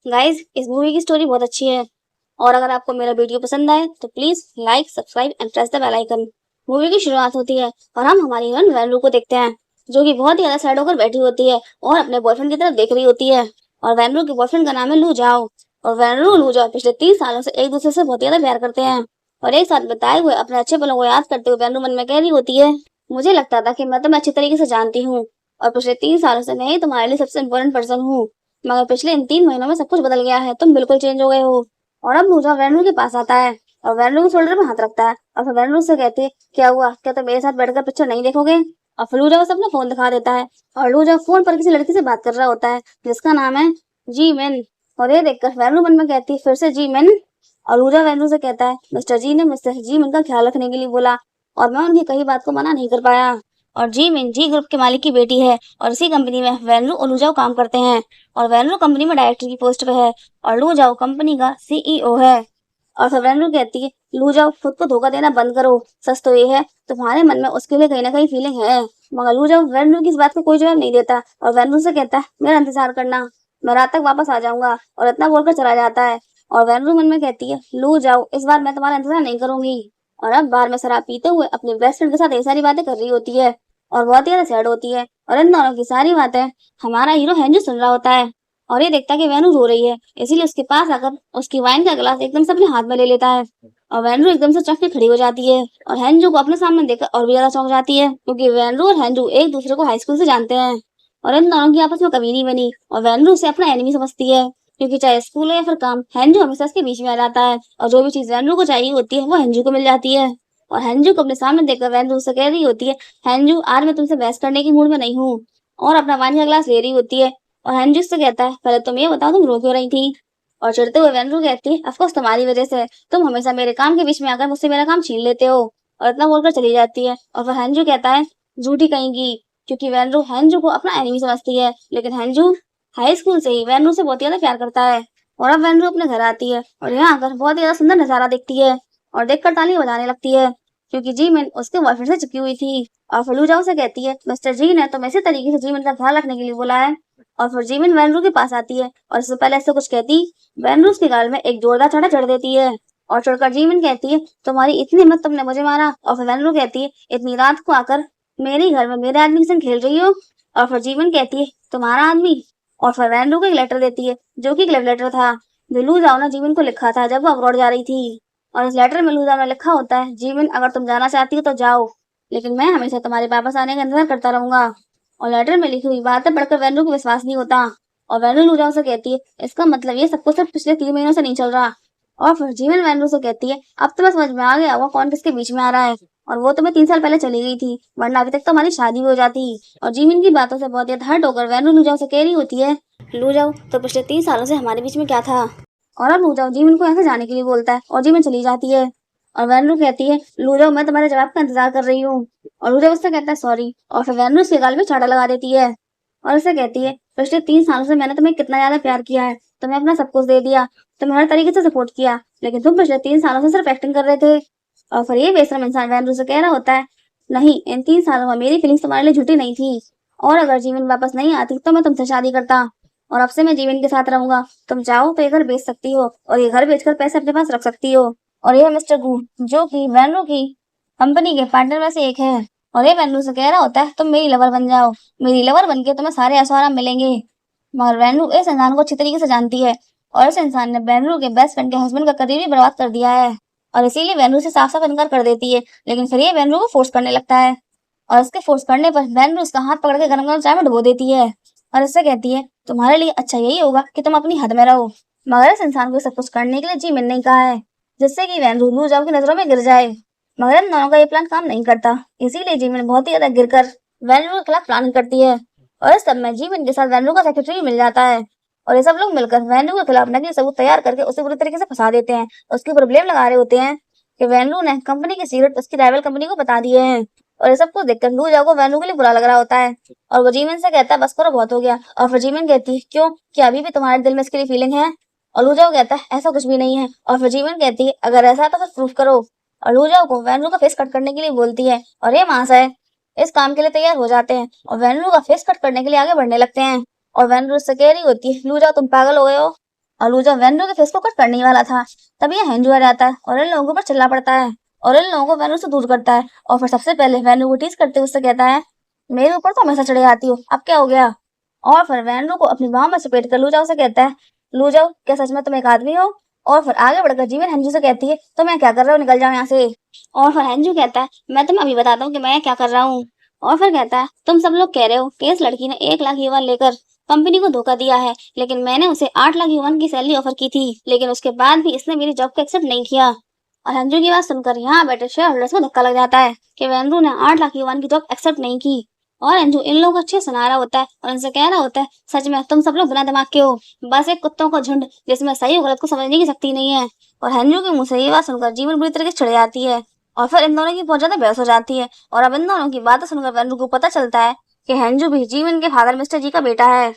Guys, इस movie की story बहुत अच्छी है। और अगर आपको मेरा वीडियो पसंद आए तो please like, subscribe and press the bell icon. Movie की शुरुआत होती है और हम हमारी हीरोइन वैनरू को देखते हैं, जो कि बहुत ही ज्यादा सैड होकर बैठी होती है और अपने बॉयफ्रेंड की तरफ देख रही होती है। और वैनरू के बॉयफ्रेंड का नाम है लू जाओ। और वैनरू लू जाओ पिछले 3 सालों से एक दूसरे से बहुत ज्यादा प्यार करते हैं और एक साथ बिताए हुए अपने अच्छे पलों को याद करते हुए वैनरू मन में कह रही होती है, मुझे लगता था कि मैं तुम्हें अच्छी तरीके से जानती हूँ और पिछले 3 सालों से मैं ही तुम्हारे लिए सबसे इम्पोर्टेंट पर्सन हूँ, मगर पिछले इन 3 महीनों में सब कुछ बदल गया है, तुम बिल्कुल चेंज हो गए हो। और अब लूजा वेनू के पास आता है और वेनू के शोल्डर पे हाथ रखता है और फिर वेनू से कहती है, क्या हुआ, क्या तुम मेरे साथ बैठकर पिक्चर नहीं देखोगे। और फिर लूजा उसे अपना फोन दिखा देता है और लूजा फोन पर किसी लड़की से बात कर रहा होता है जिसका नाम है जी मिन। और ये देखकर वेनू मन में कहती है, फिर से जी मिन। और लूजा वेनू से कहता है, मिस्टर जी ने मिस्टर जी मिन का ख्याल रखने के लिए बोला और मैं उनकी कई बात को मना नहीं कर पाया। और जी मिन जी ग्रुप के मालिक की बेटी है और इसी कंपनी में वेनरू और लूजाओ काम करते हैं। और वेनरू कंपनी में डायरेक्टर की पोस्ट पे है और लू जाओ कंपनी का सीईओ है। और फिर वेनरू कहती है, लू जाओ खुद को धोखा देना बंद करो, सच तो ये है तुम्हारे मन में उसके लिए कहीं ना कहीं फीलिंग है। मगर लू जाओ वेनरू की इस बात को कोई जवाब नहीं देता और वेनरू से कहता है, मेरा इंतजार करना, मैं रात तक वापस आ जाऊंगा। और इतना बोलकर चला जाता है। और वेनरू मन में कहती है, लू जाओ इस बार मैं तुम्हारा इंतजार नहीं करूंगी। और अब बार में शराब पीते हुए अपने बेस्ट फ्रेंड के साथ ये सारी बातें कर रही होती है और बहुत ही ज्यादा सैड होती है। और इन दोनों की सारी बातें हमारा हीरो हेंजू सुन रहा होता है और ये देखता है कि वेनू रो रही है, इसीलिए उसके पास आकर उसकी वाइन का गिलास एकदम से अपने हाथ में ले लेता है। और वेनरू एकदम से चौंक के खड़ी हो जाती है और हेंजू को अपने सामने देखकर और भी ज्यादा चौंक जाती है, क्योंकि वेनरू और हेंजू एक दूसरे को हाई स्कूल से जानते हैं और इन दोनों की आपस में कभी नहीं बनी। और वेनरू उसे अपना एनिमी समझती है, क्योंकि चाहे स्कूल हो या फिर काम, हेंजू हमेशा इसके बीच में आ जाता है और जो भी चीज वेनरू को चाहिए होती है वो हेंजू को मिल जाती है। और हेंजू को अपने सामने देखकर वेनरू से कह रही होती है, हेंजू आज मैं तुमसे बहस करने की मूड में नहीं हूँ। और अपना वाइन का गिलास ले रही होती है और हेनरी से कहता है, पहले तुम ये बताओ तुम रो क्यों रही थी। और चिढ़ते हुए वेनरू कहती है, ऑफकोर्स तुम्हारी वजह से, तुम हमेशा मेरे काम के बीच में आकर मुझसे मेरा काम छीन लेते हो। और इतना बोलकर चली जाती है। और फिर हेंजू कहता है, झूठी कहेंगी, क्योंकि वेनरू हेंजू को अपना एनिमी समझती है, लेकिन हेंजू हाई स्कूल से ही वेनरू से बहुत ज्यादा प्यार करता है। और अब वेनरू अपने घर आती है और यहाँ आकर बहुत ज्यादा सुंदर नजारा देखती है और देखकर तालियां बजाने लगती है, क्योंकि जी मिन उसके बॉयफ्रेंड से चिपकी हुई थी। और फलूजा उसे कहती है, मिस्टर जी ने तो इसी तरीके से जी मिन का ख्याल रखने के लिए बोला है। और फिर जिमिन वैनरू के पास आती है और इससे पहले ऐसे कुछ कहती, वैनरू उसके गाल में एक जोरदार चाटा चढ़ देती है। और चढ़कर जिमिन कहती है, तुम्हारी इतनी हिम्मत, तुमने मुझे मारा। और फिर वैनरू कहती है, इतनी रात को आकर मेरे घर में मेरे आदमी के संग खेल रही हो। और फिर जिमिन कहती है, तुम्हारा आदमी। और फिर वैनरू को एक लेटर देती है, जो कि एक लव लेटर था, जो लू जाओ ने जिमिन को लिखा था जब वो अब्रॉड जा रही थी। और इस लेटर में लू जाओ ने लिखा होता है, जिमिन अगर तुम जाना चाहती हो तो जाओ, लेकिन मैं हमेशा तुम्हारे वापस आने का इंतजार करता रहूंगा। और लेटर में लिखी हुई बातें पढ़कर वेनरू को विश्वास नहीं होता और वेनरू लूजाओ से कहती है, इसका मतलब ये सब कुछ सिर्फ पिछले 3 महीनों से नहीं चल रहा। और फिर जीवन वेनरू से कहती है, अब तो मैं समझ में आ गया वो कौन किसके बीच में आ रहा है, और वो तो मैं 3 साल पहले चली गई थी, वरना अभी तक तो हमारी शादी भी हो जाती। और जीमिन की बातों से बहुत ज्यादा हर्ट होकर वेनरू लूजाओ से कह रही होती है, लूजाओ तो पिछले 3 सालों से हमारे बीच में क्या था। और अब लूजाओ जीमिन को ऐसे जाने के लिए बोलता है और जीमिन चली जाती है। और वेनरू कहती है, लूजाओ मैं तुम्हारे जवाब का इंतजार कर रही हूँ। और लूजाओ उससे कहता है, सॉरी। और फिर वेनरू उसके गाल में चाटा लगा देती है और उसे कहती है, पिछले 3 सालों से मैंने तुम्हें कितना ज्यादा प्यार किया है, तुम्हें अपना सब कुछ दे दिया, तुम्हें हर तरीके से सपोर्ट किया, लेकिन तुम पिछले 3 सालों से सिर्फ एक्टिंग कर रहे थे। और फिर ये बेशरम इंसान वैनरू से कह रहा होता है, नहीं, इन 3 सालों में मेरी फीलिंग्स तुम्हारे लिए झूठी नहीं थी, और अगर जीवन वापस नहीं आती तो मैं तुमसे शादी करता और अब से मैं जीवन के साथ रहूंगा। तुम चाहो तो ये घर बेच सकती हो और ये घर बेचकर पैसे अपने पास रख सकती हो। और ये मिस्टर गू, जो कि वैनरू की कंपनी के पार्टनर में से एक है, और ये वैनरू से कह रहा होता है, तुम मेरी लवर बन जाओ, मेरी लवर बन के तुम्हें सारे ऐशो आराम मिलेंगे। मगर वैनरू इस इंसान को अच्छी तरीके से जानती है और इस इंसान ने वैनरू के बेस्ट फ्रेंड के हस्बैंड का करियर भी बर्बाद कर दिया है और इसीलिए वैनरू से साफ साफ इनकार कर देती है। लेकिन फिर ये वैनरू को फोर्स करने लगता है और इसके फोर्स करने पर वैनरू उसका हाथ पकड़ के गरम गरम चाय में डुबो देती है और इससे कहती है, तुम्हारे लिए अच्छा यही होगा कि तुम अपनी हद में रहो। मगर इस इंसान को सब कुछ करने के लिए जी मिन ने कहा है, जिससे कि वैनरू लू जाओ की नजरों में गिर जाए। मगर इन दोनों का ये प्लान काम नहीं करता, इसीलिए जीमिन बहुत ही ज्यादा गिरकर वैनरू के खिलाफ प्लान करती है और इस सब में जीमिन के साथ वैनरू का सेक्रेटरी मिल जाता है और ये सब लोग मिलकर वैनरू के खिलाफ नकली सबूत तैयार करके उसे बुरी तरीके से फंसा देते हैं। उसके ऊपर ब्लेम लगा रहे होते हैं कि वैनरू ने कंपनी के सीक्रेट उसकी राइवल कंपनी को बता दिए हैं। और ये सब कुछ देखकर लू जाओ को वैनरू के लिए बुरा लग रहा होता है और वो जीमिन से कहता है, बस करो, बहुत हो गया। और फिर जीमिन कहती है, क्यों, क्या अभी भी तुम्हारे दिल में इसके लिए फीलिंग है। और लू जाओ कहता है, ऐसा कुछ भी नहीं है। और फिर जीमिन कहती है, अगर ऐसा है तो फिर प्रूफ करो। और लू जाओ को वैनरू का फेस कट करने के लिए बोलती है और ये महाशय इस काम के लिए तैयार हो जाते हैं और वैनरू का फेस कट करने के लिए आगे बढ़ने लगते हैं। और वैनरू उससे कह रही होती है, लू जाओ तुम पागल हो गए हो, और लूजा वेनरू के फेस को कट करने वाला था। तभी ये हेंजू आ जाता है और इन लोगों पर चिल्ला पड़ता है और इन लोगों को वेनरू से दूर करता है। और फिर सबसे पहले वेनरू को टीज करते हुए उससे कहता है, मेरे ऊपर तो हमेशा चढ़े आती हो, अब क्या हो गया। और फिर वेनरू को अपनी बाहों में सपेट कर लूजाओ से कहता है, लूजाओ क्या सच में तुम एक आदमी हो। और फिर आगे बढ़कर जीवन हेंजू से कहती है, तो मैं क्या कर रहा हूँ, निकल जाओ यहाँ से। और फिर हेंजू कहता है, मैं तुम्हें अभी बताता हूँ कि मैं क्या कर रहा हूँ। और फिर कहता है, तुम सब लोग कह रहे हो कि इस लड़की ने 1 लाख युवान लेकर कंपनी को धोखा दिया है, लेकिन मैंने उसे 8 लाख युवान की सैलरी ऑफर की थी, लेकिन उसके बाद भी इसने मेरी जॉब को एक्सेप्ट नहीं किया। और हेंजू की बात सुनकर यहाँ बैठे शेयर होल्डर्स को धक्का लग जाता है कि वेनरू ने 8 लाख युवान की जॉब एक्सेप्ट नहीं की। और अंजू इन लोगों को अच्छे सुना रहा होता है और उनसे कह रहा होता है, सच में तुम सब लोग बिना दिमाग के हो, बस एक कुत्तों का झुंड जिसमें सही और गलत को समझने की शक्ति नहीं है। और हेंजू के मुंह से ये बात सुनकर जीवन बुरी तरह से चिढ़ जाती है और फिर इन दोनों की बहुत ज्यादा बहस हो जाती है। और अब इन दोनों की बातें सुनकर वेनरू को पता चलता है कि हेंजू भी जीवन के फादर मिस्टर जी का बेटा है,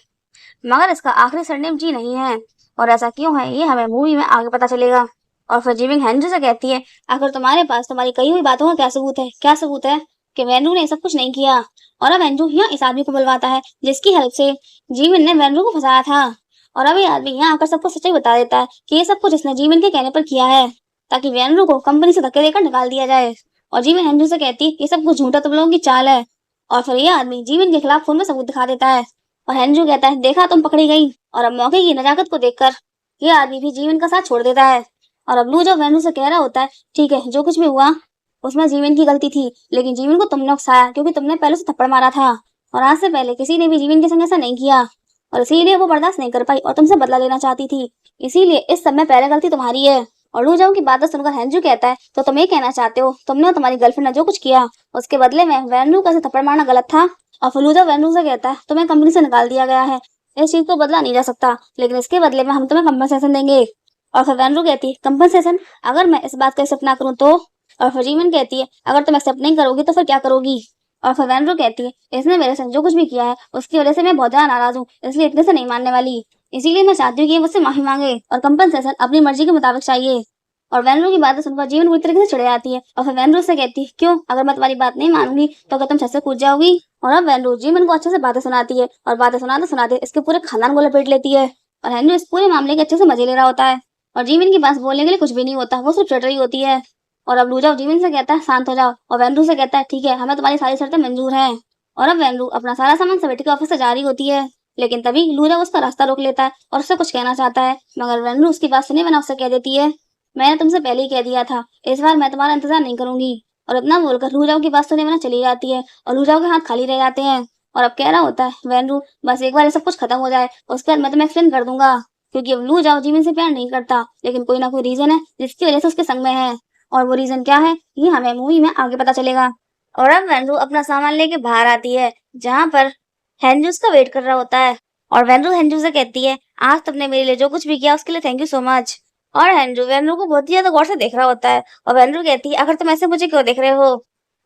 मगर इसका आखिरी सरनेम जी नहीं है। और ऐसा क्यों है ये हमें मूवी में आगे पता चलेगा। और फिर जीविंग हेनरी से कहती है, आखिर तुम्हारे पास तुम्हारी कही हुई बातों का क्या सबूत है, क्या सबूत है कि वेनरू ने सब कुछ नहीं किया। और अब एंजू यहाँ इस आदमी को बुलवाता है जिसकी हेल्प से जीवन ने वेनरू को फंसाया था। और अब ये आदमी यहाँ आकर सबको सच्चाई बता देता है कि ये सब कुछ इसने जीवन के कहने पर किया है, ताकि वेनरू को कंपनी से धक्के देकर निकाल दिया जाए। और जीवन हेनरी से कहती है, ये सब कुछ झूठा तुम लोगों की चाल है। और फिर ये आदमी जीवन के खिलाफ फोन में सबूत दिखा देता है और हेनजू कहता है, देखा तुम पकड़ी गई। और अब मौके की नजाकत को देखकर ये आदमी भी जीवन का साथ छोड़ देता है। और अब लू जब वेनू से कह रहा होता है, ठीक है जो कुछ भी हुआ उसमें जीवन की गलती थी, लेकिन जीवन को तुमने उकसाया क्योंकि तुमने पहले से थप्पड़ मारा था और आज से पहले किसी ने भी जीवन के संग ऐसा नहीं किया और इसीलिए वो बर्दाश्त नहीं कर पाई और तुमसे बदला लेना चाहती थी, इसीलिए इस सब में पहले गलती तुम्हारी है। और लू जाओ की बातें सुनकर हेंजू कहता है, तो तुम ये कहना चाहते हो तुमने और तुम्हारी गर्लफ्रेंड ने जो कुछ किया उसके बदले में वेनू का थप्पड़ मारना गलत था। और फलूदा वेनू से कहता है, तुम्हें कंपनी से निकाल दिया गया है, इस चीज को बदला नहीं जा सकता, लेकिन इसके बदले में हम तुम्हें कंपनसेशन देंगे। और फिर वेनरू कहती है, कंपनसेशन, अगर मैं इस बात को एक्सेप्ट ना करूँ तो। और फिर जीवन कहती है, अगर तुम एक्सेप्ट नहीं करोगी तो फिर क्या करोगी। और फिर वेनरू कहती है, इसने मेरे संग जो कुछ भी किया है उसकी वजह से मैं बहुत ज्यादा नाराज हूँ, इसलिए इतने से नहीं मानने वाली, इसीलिए मैं चाहती हूँ कि ये मुझसे माफी मांगे और कंपनसेशन अपनी मर्जी के मुताबिक चाहिए। और वेनरू की बातें सुनकर जीवन पूरी तरीके से चिढ़ जाती है और फिर वेनरू से कहती है, क्यों, अगर मैं तुम्हारी बात नहीं मानूंगी तो क्या तुम छत से कूद जाओगी। और अब वेनरू जीवन को अच्छे से बातें सुनाती है और बातें सुनाते सुनाते इसके पूरे खानदान को लपेट लेती है और हेनरी इस पूरे मामले के अच्छे से मजे ले रहा होता है और जीवन के पास बोलने के लिए कुछ भी नहीं होता, वो सिर्फ चिढ़ रही होती है। और अब लूजाओ जीवन से कहता है, शांत हो जाओ। और वेनरू से कहता है, ठीक है, हमें तुम्हारी सारी शर्तें मंजूर हैं। और अब वेनरू अपना सारा सामान समेट के ऑफिस से जा रही होती है, लेकिन तभी लूजाओ उसका रास्ता रोक लेता है और उससे कुछ कहना चाहता है, मगर वेनरू उसकी बात सुने बिना उससे कह देती है, मैंने तुमसे पहले ही कह दिया था, इस बार मैं तुम्हारा इंतजार नहीं करूंगी। और इतना बोलकर लूजाओ की बात सुने बिना चली जाती है और लूजाओ के हाथ खाली रह जाते हैं। और अब कह रहा होता है, वेनरू बस एक बार ये सब कुछ खत्म हो जाए उसके बाद मैं तुम्हें एक्सप्लेन कर दूंगा, क्योंकि अब लू जाओ जीवन से प्यार नहीं करता, लेकिन कोई ना कोई रीजन है जिसकी वजह से उसके संग में है और वो रीजन क्या है ये हमें मूवी में आगे पता चलेगा। और अब वेनरू अपना सामान लेके बाहर आती है जहाँ पर हेंजू उसका वेट कर रहा होता है और वेनरू हेंजू से कहती है, आज तुमने मेरे लिए जो कुछ भी किया उसके लिए थैंक यू सो मच। और हेंजू वेनरू को बहुत ही ज्यादा गौर से देख रहा होता है और वेनरू कहती है, आखिर तुम ऐसे मुझे क्यों देख रहे हो।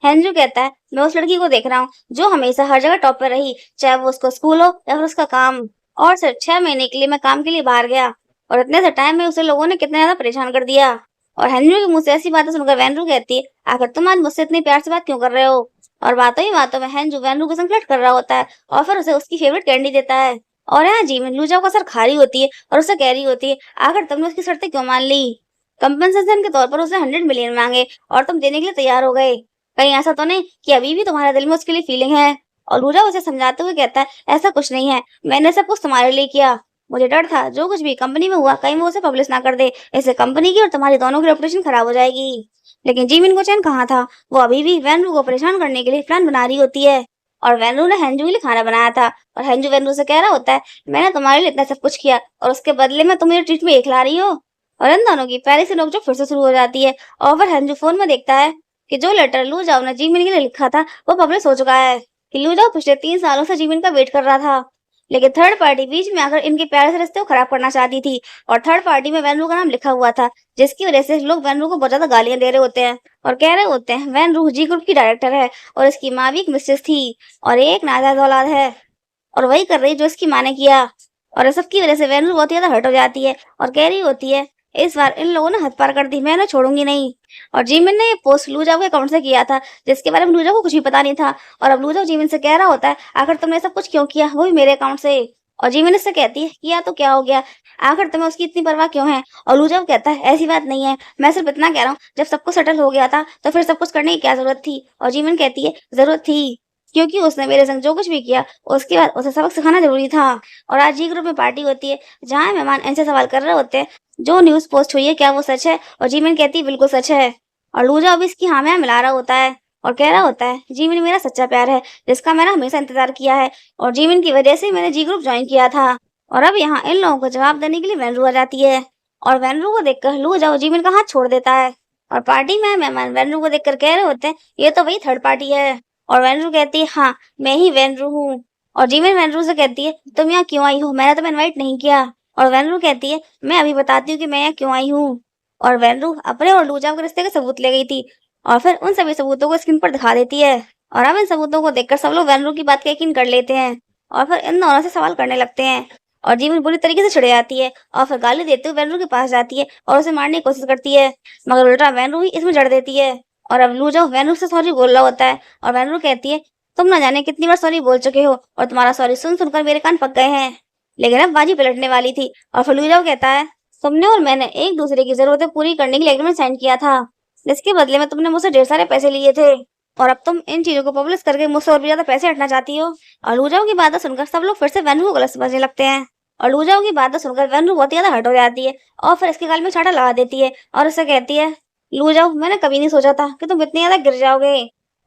हेंजू कहता है, मैं उस लड़की को देख रहा हूँ जो हमेशा हर जगह टॉप पर रही, चाहे वो उसको स्कूल हो या फिर उसका काम, और सिर्फ 6 महीने के लिए मैं काम के लिए बाहर गया और इतने से टाइम में उसे लोगों ने कितना ज्यादा परेशान कर दिया। और हेनरी के मुंह से ऐसी बातें सुनकर वेनरू कहती है, आखिर तुम आज मुझसे इतनी प्यार से बात क्यों कर रहे हो। और बातों ही बातों में हेनरू वेनरू को फ्लर्ट कर रहा होता है और फिर उसे उसकी फेवरेट कैंडी देता है। और यहाँ जीवन लूजाओ का सर खा रही होती है और उसे कह रही होती है, आखिर तुमने उसकी शर्तें क्यों मान ली, कंपनसेशन के तौर पर उसने 100 मिलियन मांगे और तुम देने के लिए तैयार हो गए, कहीं ऐसा तो नहीं कि अभी भी तुम्हारे दिल में उसके लिए फीलिंग है। और लूजा उसे समझाते हुए कहता है, ऐसा कुछ नहीं है, मैंने सब कुछ तुम्हारे लिए किया, मुझे डर था जो कुछ भी कंपनी में हुआ कहीं वो उसे पब्लिश ना कर दे, इससे कंपनी की और तुम्हारी दोनों की रेपुटेशन खराब हो जाएगी। लेकिन जीमिन को चैन कहाँ था, वो अभी भी वेनरू को परेशान करने के लिए प्लान बना रही होती है। और वेनरू ने हेंजू के लिए खाना बनाया था और हेंजू वेनरू से कह रहा होता है, मैंने तुम्हारे लिए इतना सब कुछ किया और उसके बदले में तुम मेरे ट्रीट में एक ला रही हो। और इन दोनों की पहले से नोकझोंक फिर से शुरू हो जाती है और फिर हेंजू फोन में देखता है कि जो लेटर लू जाओ ने जीमिन के लिए लिखा था वो पब्लिश हो चुका है, कि लू जाओ पिछले 3 सालों से जीमिन का वेट कर रहा था, लेकिन थर्ड पार्टी बीच में आकर इनके प्यारे से रिश्ते को खराब करना चाहती थी और थर्ड पार्टी में वेनरू का नाम लिखा हुआ था, जिसकी वजह से लोग वेनरू को बहुत ज्यादा गालियां दे रहे होते हैं और कह रहे होते हैं वेनरू जी ग्रुप की डायरेक्टर है और इसकी माँ भी एक मिस्ट्रेस थी और ये एक नाजायज औलाद है और वही कर रही जो इसकी माँ ने किया। और इस सब की वजह से वेनरू बहुत ज्यादा हर्ट हो जाती है और कह रही होती है, इस बार इन लोगों ने हद पार कर दी, मैं इन्हें छोड़ूंगी नहीं। और जीमिन ने ये पोस्ट लूजाओ के अकाउंट से किया था जिसके बारे में लूजाओ को कुछ भी पता नहीं था और अब लूजाओ जीमिन से कह रहा होता है, आखिर तुमने सब कुछ क्यों किया, वो भी मेरे अकाउंट से। और जीमिन इससे कहती है कि या तो क्या हो गया, आखिर तुम्हें उसकी इतनी परवाह क्यों है। और लूजाओ कहता है ऐसी बात नहीं है, मैं सिर्फ इतना कह रहा हूँ जब सब कुछ सेटल हो गया था तो फिर सब कुछ करने की क्या जरूरत थी। और जीमिन कहती है जरूरत थी, क्योंकि उसने मेरे संग जो कुछ भी किया उसके बाद उसे सबक सिखाना जरूरी था। और आज जी ग्रुप में पार्टी होती है जहाँ मेहमान इनसे सवाल कर रहे होते हैं जो न्यूज पोस्ट हुई है क्या वो सच है। और जीमिन कहती है बिल्कुल सच है। और लूजा अब इसकी हाँ में हाँ मिला रहा होता है और कह रहा होता है जीमिन मेरा सच्चा प्यार है जिसका मैंने हमेशा इंतजार किया है, और जीमिन की वजह से मैंने जी ग्रुप ज्वाइन किया था। और अब यहाँ इन लोगों को जवाब देने के लिए वैनरू आ जाती है और वैनरू को देखकर लूजा जीमिन का हाथ छोड़ देता है। और पार्टी में मेहमान वैनरू को देखकर कह रहे होते हैं ये तो वही थर्ड पार्टी है। और वैनरू कहती है हाँ मैं ही वैनरू हूँ। और जीमिन वैनरू से कहती है तुम यहाँ क्यों आई हो, मैंने तुम्हें इनवाइट नहीं किया। और वैनरू कहती है मैं अभी बताती हूँ कि मैं यहाँ क्यों आई हूँ। और वैनरू अपने और लूजा के रिश्ते के सबूत ले गई थी और फिर उन सभी सबूतों को स्क्रीन पर दिखा देती है। और अब इन सबूतों को देखकर सब लोग वैनरू की बात का यकीन कर लेते हैं और फिर इन दोनों से सवाल करने लगते हैं। और जीमिन बुरी तरीके से चिढ़ जाती है और फिर गाली देते हुए वैनरू के पास जाती है और उसे मारने की कोशिश करती है, मगर उल्टा वैनरू ही इसमें जड़ देती है। और अब लूजा वैनरू से सॉरी बोल रहा होता है और वैनरू कहती है तुम ना जाने कितनी बार सॉरी बोल चुके हो और तुम्हारा सॉरी सुन सुनकर मेरे कान पक गए हैं। लेकिन अब बाजी पलटने वाली थी और फिर लूजा कहता है तुमने और मैंने एक दूसरे की जरूरतें पूरी करने के लिए एग्रीमेंट साइन किया था, जिसके बदले में तुमने मुझसे ढेर सारे पैसे लिए थे, और अब तुम इन चीजों को पब्लिश करके मुझसे और भी ज्यादा पैसे हटना चाहती हो। और लूजाओ की बातें सुनकर सब लोग फिर से वैनरू को गलत समझने लगते हैं और लूजाओ की बातें सुनकर वैनरू बहुत ज्यादा हर्ट हो जाती है और फिर इसके गाल में छाटा लगा देती है और उसे कहती है लूजाओ मैंने कभी नहीं सोचा था कि तुम इतनी ज्यादा गिर जाओगे।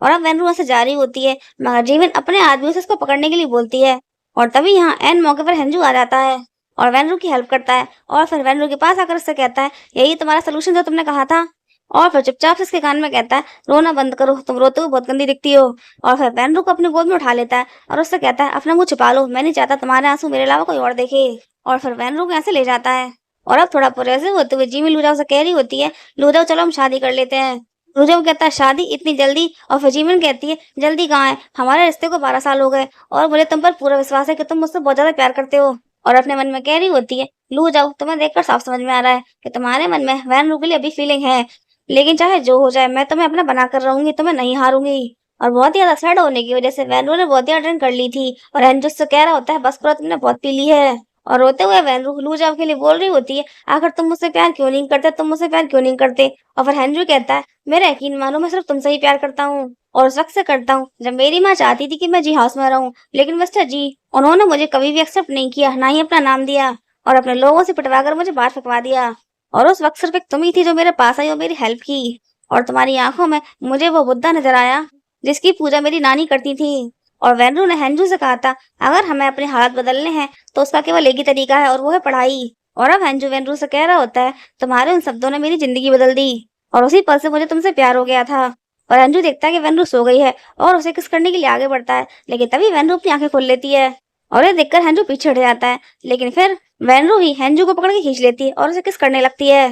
और अब वैनरू वहां से जा रही होती है मगर जीवन अपने आदमियों से इसको पकड़ने के लिए बोलती है। और तभी यहाँ एन मौके पर हेंजू आ जाता है और वैनरू की हेल्प करता है और फिर वैनरू के पास आकर उससे कहता है यही तुम्हारा सोल्यूशन जो तुमने कहा था। और फिर चुपचाप से इसके कान में कहता है रोना बंद करो, तुम रोते हुए बहुत गंदी दिखती हो। और फिर वैनरू को अपनी गोद में उठा लेता है और उससे कहता है अपना मुंह छुपा लो, मैं नहीं चाहता तुम्हारे आंसू मेरे अलावा कोई और देखे। और फिर वैनरू को यहाँ से ले जाता है। और अब थोड़ा पॉजिटिव होते हुए जिमी लूजाओ से कह रही होती है लूजाओ चलो हम शादी कर लेते हैं। लूजाओ कहता है शादी इतनी जल्दी। और फिर जिमिन कहती है जल्दी कहाँ है, हमारे रिश्ते को 12 साल हो गए और मुझे तुम पर पूरा विश्वास है कि तुम मुझसे बहुत ज्यादा प्यार करते हो। और अपने मन में कह रही होती है लूजाओ तुम्हें देखकर साफ समझ में आ रहा है कि तुम्हारे मन में वैनरू के लिए अभी फीलिंग है, लेकिन चाहे जो हो जाए मैं तुम्हें अपना बना कर रहूंगी, तुम्हें नहीं हारूंगी। और बहुत ही ज्यादा सैड होने की वजह से वैनरू ने बहुत ही ड्रिंक कर ली थी और एंजू से कह रहा होता है बस करो तुमने बहुत पी ली है। और रोते हुए वैनरू लूजाओ के लिए बोल रही होती है आखिर तुम मुझसे प्यार क्यों नहीं करते, तुम मुझसे प्यार क्यों नहीं करते। और फिर हेनरी कहता है मेरा यकीन मानो मैं सिर्फ तुमसे ही प्यार करता हूँ और उस वक्त से करता हूँ जब मेरी माँ चाहती थी कि मैं जी हाउस में रहूं, लेकिन मिस्टर जी उन्होंने मुझे कभी भी एक्सेप्ट नहीं किया, ना ही अपना नाम दिया और अपने लोगों से पिटवा कर मुझे बाहर फेंकवा दिया। और उस वक्त सिर्फ एक तुम ही थी जो मेरे पास आई और मेरी हेल्प की, और तुम्हारी आंखों में मुझे वो बुद्धा नजर आया जिसकी पूजा मेरी नानी करती थी। और वैनरू ने हेंजू से कहा था अगर हमें अपने हालात बदलने हैं तो उसका केवल एक ही तरीका है और वो है पढ़ाई। और अब हेंजू वैनरू से कह रहा होता है तुम्हारे उन शब्दों ने मेरी जिंदगी बदल दी और उसी पल से मुझे तुमसे प्यार हो गया था। और हेंजू देखता है कि वैनरू सो गई है और उसे किस करने के लिए आगे बढ़ता है, लेकिन तभी वैनरू अपनी आंखें खोल लेती है और ये देखकर हेंजू पीछे हट जाता है, लेकिन फिर वैनरू ही हेंजू को पकड़ के खींच लेती है और उसे किस करने लगती है।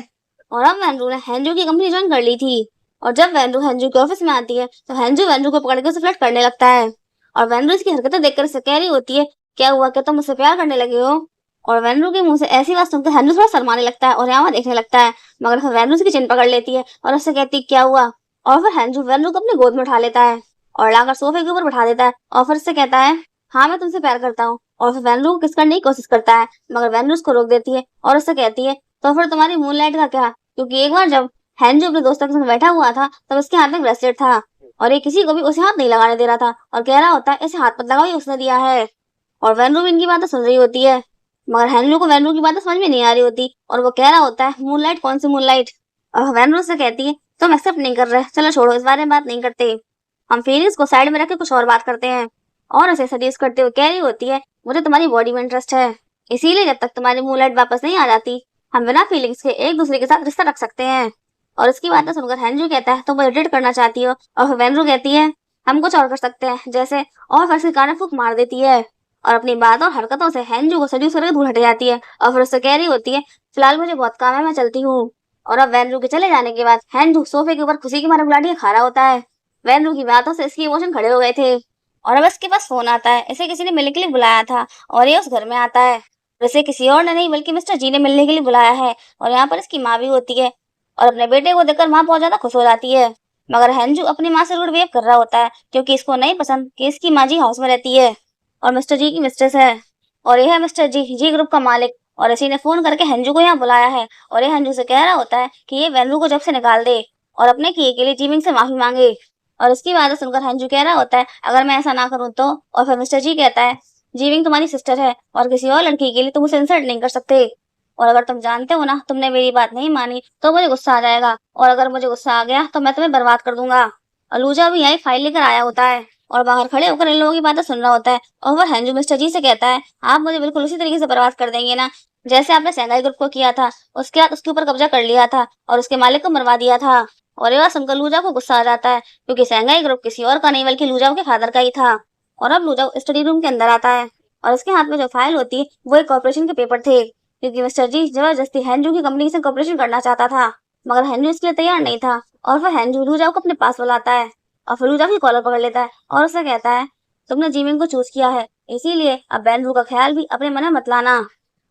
और अब वैनरू ने हेंजू की कंपनी ज्वाइन कर ली थी और जब वैनरू हेंजू के ऑफिस में आती है तो हेंजू वैनरू को पकड़ के उसे फ्लर्ट करने लगता है। और वैनरू इसकी हरकतें देखकर उसे कह रही होती है क्या हुआ, क्या तुम मुझसे प्यार करने लगे हो। और वैनरू के मुंह से ऐसी बात सुनकर हेंजू थोड़ा शर्माने लगता है और यहाँ वहाँ देखने लगता है, मगर फिर वैनरू उसकी चिन पकड़ लेती है और उससे कहती है क्या हुआ। और फिर हेंजू वैनरू को अपनी गोद में उठा लेता है और लाकर सोफे के ऊपर बैठा देता है और फिर उससे कहता है हाँ मैं तुमसे प्यार करता हूँ। और फिर वैनरू को किस करने की कोशिश करता है, मगर वैनरू उसको रोक देती है और उससे कहती है तो फिर तुम्हारी मूनलाइट का क्या, क्योंकि एक बार जब हेंजू अपने दोस्तों के संग बैठा हुआ था तब उसके हाथ में ब्रेसलेट था और ये किसी को भी उसे हाथ नहीं लगाने दे रहा था और कह रहा होता है इसे हाथ मत लगाओ, ये उसने दिया है। और वैनरू भी इनकी बातें सुन रही होती है, मगर हेनरू को वैनरू की बातें समझ में नहीं आ रही होती और वो कह रहा होता है मूनलाइट, कौन सी मूनलाइट। और वैनरू से कहती है तुम एक्सेप्ट नहीं कर रहे, चलो छोड़ो इस बारे में बात नहीं करते, हम फीलिंग्स को साइड में रख के कुछ और बात करते हैं। और उसे सजेस्ट करते हुए कह रही होती है मुझे तुम्हारी बॉडी में इंटरेस्ट है, इसीलिए जब तक तुम्हारी मूनलाइट वापस नहीं आ जाती हम बिना फीलिंग्स के एक दूसरे के साथ रिश्ता रख सकते हैं। और इसकी बातें सुनकर हेनरू कहता है तुम मुझे डेट करना चाहती हो, और वैनरू कहती है हम कुछ और कर सकते हैं जैसे, और फिर उसके कान फूंक मार देती है और अपनी बात और हरकतों से हेनजू को सड्यूस करके दूर हट जाती है और फिर उससे कह रही होती है फिलहाल मुझे बहुत काम है, मैं चलती हूँ। और अब वैनरू के चले जाने के बाद हेनजू सोफे के ऊपर खुशी के मारे गुलाटियां खा रहा होता है। वैनरू की बातों से इसके इमोशन खड़े हो गए थे और अब इसके पास फोन आता है, इसे किसी ने मिलने के लिए बुलाया था और ये उस घर में आता है। इसे किसी और ने नहीं बल्कि मिस्टर जी ने मिलने के लिए बुलाया है और यहाँ पर इसकी माँ भी होती है और अपने बेटे को देखकर माँ बहुत ज्यादा खुश हो जाती है, मगर हेंजू अपनी माँ से रूड बिहेव कर रहा होता है क्योंकि इसको नहीं पसंद कि इसकी माँ जी हाउस में रहती है और मिस्टर जी की मिस्ट्रेस है। और ये है मिस्टर जी, जी ग्रुप का मालिक। और इसी ने फोन करके हंजू को यहाँ बुलाया है और ये हंजू से कह रहा होता है कि ये वेनरू को जब से निकाल दे और अपने किए के लिए जीमिंग से माफी मांगे। और इसकी बात सुनकर हंजू कह रहा होता है अगर मैं ऐसा ना करूँ तो। और फिर मिस्टर जी कहता है जीमिंग तुम्हारी सिस्टर है और किसी और लड़की के लिए तुम उसे इंसल्ट नहीं कर सकते। और अगर तुम जानते हो ना तुमने मेरी बात नहीं मानी तो मुझे गुस्सा आ जाएगा और अगर मुझे गुस्सा आ गया तो मैं तुम्हें बर्बाद कर दूंगा। और लूजा भी यही फाइल लेकर आया होता है और बाहर खड़े होकर इन लोगों की बातें सुन रहा होता है। और वह हैंजू मिस्टर जी से कहता है आप मुझे बिल्कुल उसी तरीके से बर्बाद कर देंगे ना जैसे आपने सेंगाई ग्रुप को किया था। उसके बाद उसके ऊपर कब्जा कर लिया था और उसके मालिक को मरवा दिया था। और ये बात सुनकर लूजा को गुस्सा आ जाता है क्योंकि सेंगाई ग्रुप किसी और का नहीं बल्कि लूजाओ के फादर का ही था। और अब लूजाओ स्टडी रूम के अंदर आता है और उसके हाथ में जो फाइल होती है वो एक कॉर्पोरेशन के पेपर थे क्योंकि मिस्टर जी जबरदस्ती हैंजू की कंपनी से कॉर्पोरेशन करना चाहता था मगर हैंजू इसके लिए तैयार नहीं था। और फिर हैंजू लूजाओ को अपने पास बुलाता है और फिर लूजाओ की कॉलर पकड़ लेता है और उसे कहता है तुमने जीमिंग को चूज किया है इसीलिए अब बेनरू का ख्याल भी अपने मन में मत लाना।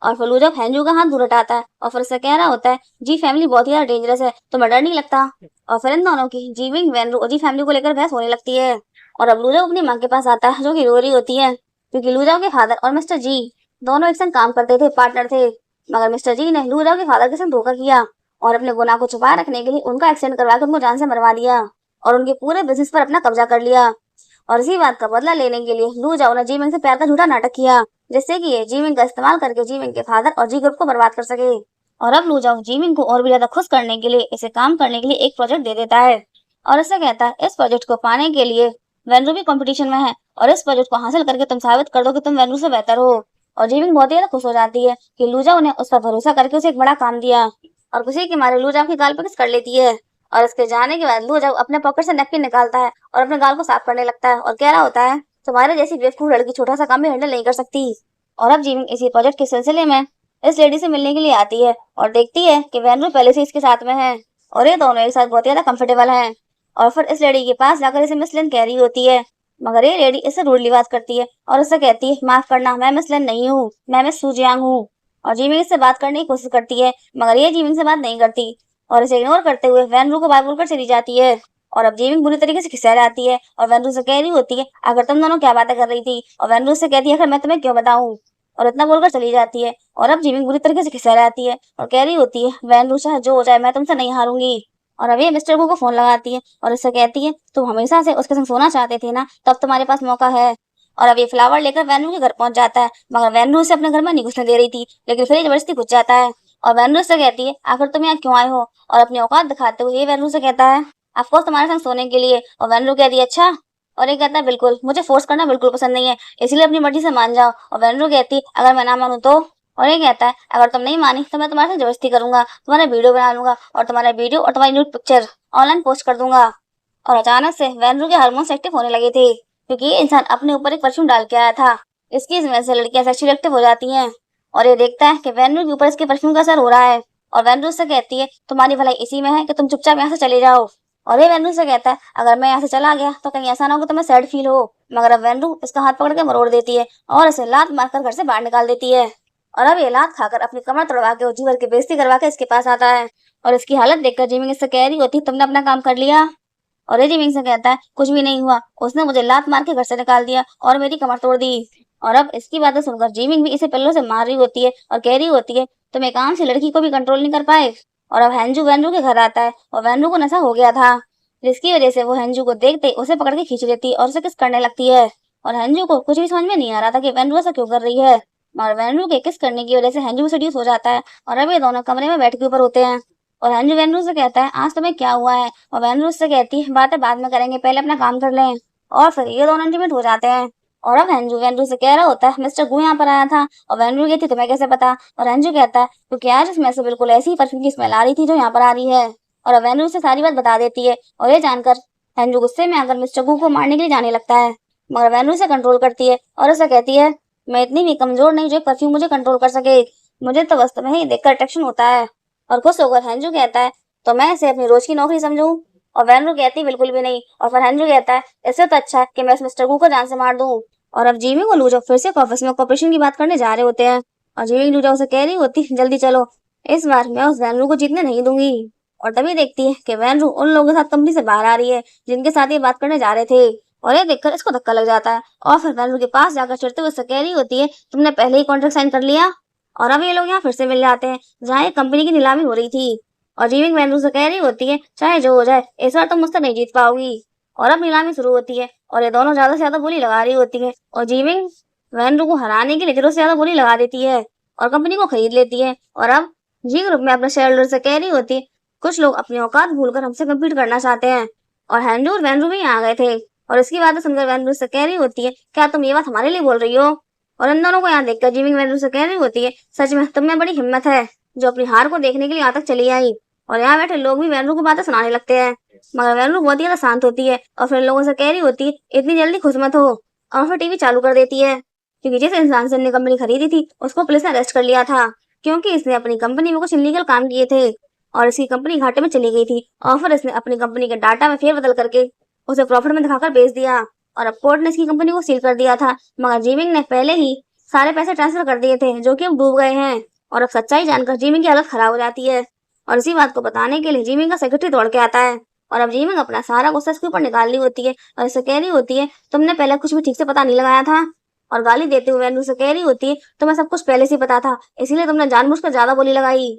और फिर लूजाओ हैंजू का हाथ दूर हटाता है और फिर उसे कह रहा होता है जी फैमिली बहुत ही ज्यादा डेंजरस है तुम्हें डर नहीं लगता। और फिर इन दोनों की जीमिंग वेनरू और जी फैमिली को लेकर बहस होने लगती है। और अब लूजाओ अपनी माँ के पास आता है जो कि रो रही होती है क्योंकि लूजाओ के फादर और मिस्टर जी दोनों एक संग काम करते थे, पार्टनर थे। मगर मिस्टर जी ने लूजाओ के फादर के साथ धोखा किया और अपने गुनाह को छुपा रखने के लिए उनका एक्सीडेंट करवा कर उनको जान से मरवा दिया और उनके पूरे बिजनेस पर अपना कब्जा कर लिया। और इसी बात का बदला लेने के लिए लूजाओ ने जीमिंग से प्यार का झूठा नाटक किया जिससे कि ये जीमिंग का इस्तेमाल करके जीमिंग के फादर और जी ग्रुप को बर्बाद कर सके। और अब लूजाओ जीमिंग को और भी ज्यादा खुश करने के लिए इसे काम करने के लिए एक प्रोजेक्ट दे देता है और इसे कहता है इस प्रोजेक्ट को पाने के लिए वेनरू भी कंपटीशन में है और इस प्रोजेक्ट को हासिल करके तुम साबित कर दो कि तुम वेनरू से बेहतर हो। और जीमिंग बहुत ही ज्यादा खुश हो जाती है कि लूजाओ ने उस पर भरोसा करके उसे एक बड़ा काम दिया और खुशी के मारे लूजाओ की गाल पर किस कर लेती है। और इसके जाने के बाद लूजाओ अपने पॉकेट से नैपकिन निकालता है और अपने गाल को साफ करने लगता है और कह रहा होता है तुम्हारे जैसी बेवकूफ लड़की छोटा सा काम भी हैंडल नहीं कर सकती। और अब जीमिंग इसी प्रोजेक्ट के सिलसिले में इस लेडी से मिलने के लिए आती है और देखती है कि वेनरू पहले से इसके साथ में है और ये दोनों एक साथ बहुत ज्यादा कंफर्टेबल हैं। और फिर इस लेडी के पास जाकर इसे मिस लिन कह रही होती है मगर ये लेडी इससे रूडली बात करती है और उससे कहती है माफ करना मैं मिस लिन नहीं हूँ, मैं मिस सुजियांग हूँ। और जीमिंग इससे बात करने की कोशिश करती है मगर ये जीमिंग से बात नहीं करती और इसे इग्नोर करते हुए वेनरू को बात बोलकर चली जाती है। और अब जीमिंग बुरी तरीके से खिसिया जाती है और वेनरू से कह रही होती है अगर तुम दोनों क्या बातें कर रही थी। और वेनरू से कहती है अगर मैं तुम्हें क्यों बताऊं। और इतना बोलकर चली जाती है। और अब जीमिंग बुरी तरीके से खिसिया जाती है और कह रही होती है वेनरू चाहे जो हो जाए मैं तुमसे नहीं हारूंगी। और अब ये मिस्टर गू को फोन लगाती है और इससे कहती है तुम हमेशा से उसके संग सोना चाहते थे ना, तब तुम्हारे पास मौका है। और अब ये फ्लावर लेकर वेनरू के घर पहुंच जाता है मगर वेनरू उसे अपने घर में नहीं घुसने दे रही थी लेकिन फिर ये जबरदस्ती घुस जाता है। और वेनरू से कहती है आखिर तुम यहाँ क्यों आए हो। और अपनी औकात दिखाते हुए ये वेनरू से कहता है ऑफकोर्स तुम्हारे संग सोने के लिए। और वेनरू कहती है अच्छा। और ये कहता है बिल्कुल, मुझे फोर्स करना बिल्कुल पसंद नहीं है इसलिए अपनी मर्जी से मान जाओ। और वेनरू कहती है अगर मैं ना मानूं तो। और ये कहता है अगर तुम नहीं मानी तो मैं तुम्हारे साथ जबरदस्ती करूंगा, तुम्हारा वीडियो बना लूंगा और तुम्हारा वीडियो और तुम्हारी न्यूड पिक्चर ऑनलाइन पोस्ट कर दूंगा। और अचानक से वेनरू के हार्मोन्स एक्टिव होने लगे थे क्योंकि ये इंसान अपने ऊपर एक परफ्यूम डाल के आया था। इसकी वजह से लड़कियां सेक्सुअली एक्टिव हो जाती हैं। और ये देखता है कि वेनरू के ऊपर इसके परफ्यूम का असर हो रहा है और वेनरू से कहती है तुम्हारी भलाई इसी में है कि तुम चुपचाप यहाँ से चले जाओ। और ये वेनरू से कहता है अगर मैं यहाँ से चला गया तो कहीं ऐसा ना हो कि तुम्हें सैड फील हो। मगर अब वेनरू इसका हाथ पकड़ के मरोड़ देती है और इसे लात मारकर घर से बाहर निकाल देती है। और अब ये लात खाकर अपनी कमर तोड़वा के और जी भर के बेइज्जती करवा के इसके पास आता है और इसकी हालत देखकर जिमिंग इससे कह रही होती तुमने अपना काम कर लिया। और ये जिमिंग से कहता है कुछ भी नहीं हुआ, उसने मुझे लात मार के घर से निकाल दिया और मेरी कमर तोड़ दी। और अब इसकी बातें सुनकर जिमिंग भी इसे पिल्लों से मार रही होती है और कह रही होती है तुम एक आम सी लड़की को भी कंट्रोल नहीं कर पाए। और अब हैंजू वेनरू के घर आता है और वेनरू को नशा हो गया था जिसकी वजह से वो हैंजू को देखते ही उसे पकड़ के खींच लेती और उसे किस करने लगती है। और हैंजू को कुछ भी समझ में नहीं आ रहा था कि वेनरू ऐसा क्यों कर रही है मगर वेनरू के किस करने की वजह से हैंजू सेड्यूस हो जाता है और अब ये दोनों कमरे में बैठ के ऊपर होते हैं। और हैंजू वेनरू से कहता है आज तुम्हें क्या हुआ है। और वेनरू उससे कहती है बातें बाद में करेंगे, पहले अपना काम कर लें। और फिर ये दोनों इंटीमेट हो जाते हैं। और अब हैंजू वेनरू से कह रहा होता है मिस्टर गू यहाँ पर आया था। और वेनरू कहती तुम्हें कैसे पता। और हैंजू कहता है क्योंकि आज इसमें से बिल्कुल ऐसी ही परफ्यूम की स्मेल आ रही थी जो यहाँ पर आ रही है। और अब वेनरू से सारी बात बता देती है और ये जानकर हैंजू गुस्से में आकर मिस्टर गू को मारने के लिए जाने लगता है मगर वेनरू से कंट्रोल करती है और उसे कहती है मैं इतनी भी कमजोर नहीं जो एक परफ्यूम मुझे कंट्रोल कर सके, मुझे तो बस तुम्हें ही देखकर अट्रैक्शन होता है। और खुश होकर हैंजू कहता है तो मैं इसे अपनी रोज की नौकरी समझूं। और वेनरू कहती बिल्कुल भी नहीं। और फिर हैंजू कहता है इससे तो अच्छा है कि मैं इस मिस्टर गू को जान से मार दूं। और अब जीमी को लूजो फिर से ऑफिस में कॉपरेशन की बात करने जा रहे होते हैं और जीमी लूजो उसे कह रही होती जल्दी चलो, इस बार मैं उस वेनरू को जीतने नहीं दूंगी। और तभी देखती है कि वेनरू उन लोगों के साथ कंपनी से बाहर आ रही है जिनके साथ ये बात करने जा रहे थे। और ये देखकर इसको धक्का लग जाता है और फिर वैनरू के पास जाकर चिढ़ते हुए उससे कह रही होती है, तुमने पहले ही कॉन्ट्रैक्ट साइन कर लिया। और अब ये लोग यहाँ फिर से मिल जाते हैं जहाँ एक कंपनी की नीलामी हो रही थी। और जीविंग वैनरू से कह रही होती है, चाहे जो हो जाए इस बार तुम मुझसे नहीं जीत पाओगी। और अब नीलामी शुरू होती है और ये दोनों ज्यादा से ज्यादा बोली लगा रही होती है और जीविंग वैनरू को हराने के लिए जरूरत से ज्यादा बोली लगा देती है और कंपनी को खरीद लेती है। और अब जी ग्रुप में अपने शेयर होल्डर से कह रही होती है, कुछ लोग अपनी औकात भूलकर हमसे कम्पीट करना चाहते हैं। और हैंजू और वैनरू भी आ गए थे और इसकी बातें सुनकर वैनरू से कह रही होती है, क्या तुम ये बात हमारे लिए बोल रही हो। और इन दोनों को यहाँ देखकर जीविंग वैनरू से कह रही होती है, सच में तुम में बड़ी हिम्मत है जो अपनी हार को देखने के लिए यहाँ तक चली आई। और यहाँ बैठे लोग भी वैनरू को बातें सुनाने लगते हैं मगर वैनरू बहुत ही ज्यादा शांत होती है और फिर लोगों से कह रही होती है, इतनी जल्दी खुश मत हो। और फिर टीवी चालू कर देती है क्योंकि जिस इंसान से ने कंपनी खरीदी थी उसको पुलिस ने अरेस्ट कर लिया था क्योंकि इसने अपनी कंपनी में कुछ इलीगल काम किए थे और इसकी कंपनी घाटे में चली गई थी। और फिर इसने अपनी कंपनी के डाटा में फेरबदल करके उसे प्रॉफिट में दिखाकर बेच दिया और अब कोर्ट ने इसकी कंपनी को सील कर दिया था मगर जीविंग ने पहले ही सारे पैसे ट्रांसफर कर दिए थे जो कि अब डूब गए हैं। और अब सच्चाई जानकर जीविंग की हालत खराब हो जाती है और इसी बात को बताने के लिए जीविंग का सेक्रेटरी दौड़ के आता है और अब जीविंग अपना सारा गुस्सा इसके ऊपर निकाल रही होती है और इसे कह रही होती है, तुमने पहले कुछ भी ठीक से पता नहीं लगाया था। और गाली देते हुए वैनरू से कह रही होती है, तुम्हें सब कुछ पहले से ही पता था इसीलिए तुमने जानबूझकर ज्यादा बोली लगाई।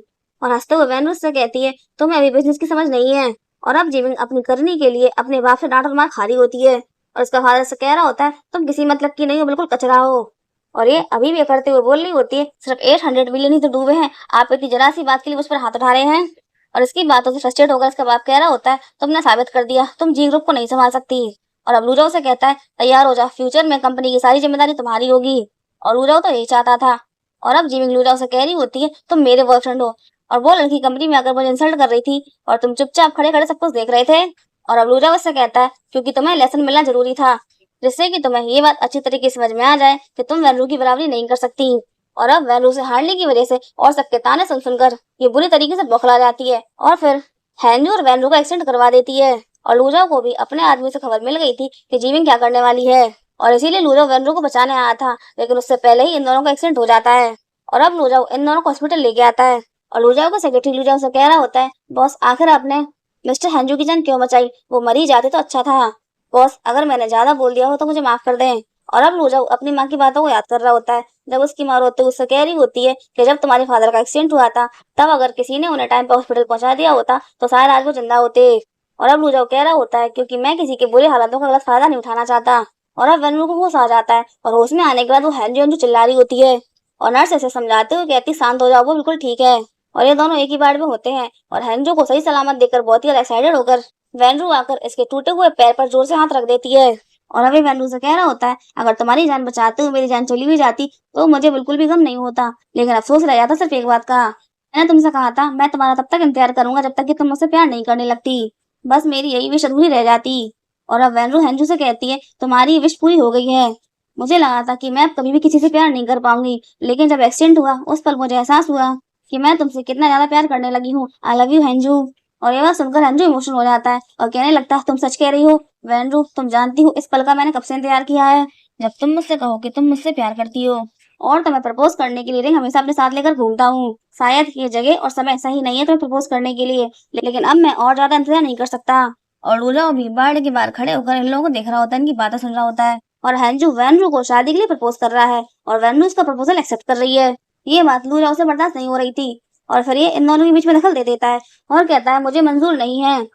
और हंसते हुए वैनरू से कहती है, तुम्हें अभी बिजनेस की समझ नहीं है। और अब जीविंग अपनी करनी के लिए अपने बाप से डांट और मार खा रही होती है और उसका फादर से कह रहा होता है, तुम किसी मतलब की नहीं हो, बिल्कुल कचरा हो। और ये अभी भी करते हुए बोल रही होती है, सिर्फ 800 बिलियन ही तो डूबे हैं, आप इतनी जरा सी बात के लिए मुझ पर हाथ उठा रहे हैं। और इसकी बातों से फ्रस्ट्रेट होकर इसका बाप कह रहा होता है, तुमने साबित कर दिया तुम जी ग्रुप को नहीं संभाल सकती। और अब लूजाओ से कहता है, तैयार हो जा, फ्यूचर में कंपनी की सारी जिम्मेदारी तुम्हारी होगी। और लूजाओ तो यही चाहता था। और अब जीविंग लूजाओ से कह रही होती है, तुम मेरे बॉयफ्रेंड हो और वो लड़की कंपनी में आकर मुझे इंसल्ट कर रही थी और तुम चुपचाप खड़े खड़े सब कुछ देख रहे थे। और अब लूजाओ से कहता है, क्योंकि तुम्हें लेसन मिलना जरूरी था जिससे कि तुम्हें ये बात अच्छी तरीके से समझ में आ जाए कि तुम वैनरू की बराबरी नहीं कर सकती। और अब वैनरू से हारने की वजह से और सबके ताने सुन सुनकर ये बुरी तरीके से बौखला जाती है और फिर हैंजू और वैनरू का एक्सीडेंट करवा देती है। और लूजाओ को भी अपने आदमी से खबर मिल गई थी कि जीविंग क्या करने वाली है और इसीलिए लूजाओ वैनरू को बचाने आया था, लेकिन उससे पहले ही इन दोनों का एक्सीडेंट हो जाता है। और अब लूजाओ इन दोनों को हॉस्पिटल लेके आता है और लूजाओ का सेक्रेटरी लूजाओ से कह रहा होता है, बॉस आखिर आपने मिस्टर हैंजू की जान क्यों बचाई, वो मर ही जाते तो अच्छा था। बॉस अगर मैंने ज्यादा बोल दिया हो तो मुझे माफ कर दें। और अब लूजाओ अपनी माँ की बातों को याद कर रहा होता है जब उसकी माँ रोते उससे कह रही होती है कि जब तुम्हारे फादर का एक्सीडेंट हुआ था तब अगर किसी ने उन्हें टाइम पर हॉस्पिटल पहुंचा दिया होता तो शायद आज वो जिंदा होते। और अब लूजाओ कह रहा होता है, क्योंकि मैं किसी के बुरे हालातों का गलत फायदा नहीं उठाना चाहता। और अब वैनरू को होश आ जाता है और होश में आने के बाद वो हैंजू हैंजू चिल्ला रही होती है और नर्स ऐसे समझाते हुए कहती, शांत हो जाओ, वो बिल्कुल ठीक है। और ये दोनों एक ही वार्ड में होते हैं और हैंजू को सही सलामत देखकर बहुत ही एक्साइटेड होकर वैनरू आकर इसके टूटे हुए पैर पर जोर से हाथ रख देती है। और अभी वैनरू से कह रहा होता है, अगर तुम्हारी जान बचाते हुए मेरी जान चली भी जाती तो मुझे बिल्कुल भी गम नहीं होता, लेकिन अफसोस रह जाता सिर्फ एक बात का, मैंने तुमसे कहा था मैं तुम्हारा तब तक इंतजार करूंगा जब तक कि तुम मुझसे प्यार नहीं करने लगती, बस मेरी यही विश अधूरी रह जाती। और अब वैनरू हैंजू से कहती है, तुम्हारी विश पूरी हो गई है, मुझे लगा था कि मैं अब कभी भी किसी से प्यार नहीं कर पाऊंगी, लेकिन जब एक्सीडेंट हुआ उस पल मुझे एहसास हुआ कि मैं तुमसे कितना ज्यादा प्यार करने लगी हूँ। आई लव यू हैंजू। और ये बात सुनकर हैंजू इमोशनल हो जाता है और कहने लगता है, तुम सच कह रही हो वैनरू, तुम जानती हो इस पल का मैंने कब से इंतजार किया है, जब तुम मुझसे कहो कि तुम मुझसे प्यार करती हो। और तुम्हें प्रपोज करने के लिए रिंग हमेशा अपने साथ लेकर घूमता हूँ, शायद ये जगह और समय सही नहीं है तुम्हें प्रपोज करने के लिए, लेकिन अब मैं और ज्यादा इंतजार नहीं कर सकता। और लूजाओ भी बाड़ के बाहर खड़े होकर इन लोगों को देख रहा होता है, इनकी बातें सुन रहा होता है। और हैंजू वैनरू को शादी के लिए प्रपोज कर रहा है और वैनरू उसका प्रपोजल एक्सेप्ट कर रही है। ये बात लूजाओ से बर्दाश्त नहीं हो रही थी और फिर ये इन दोनों के बीच में दखल दे देता है और कहता है, मुझे मंजूर नहीं है।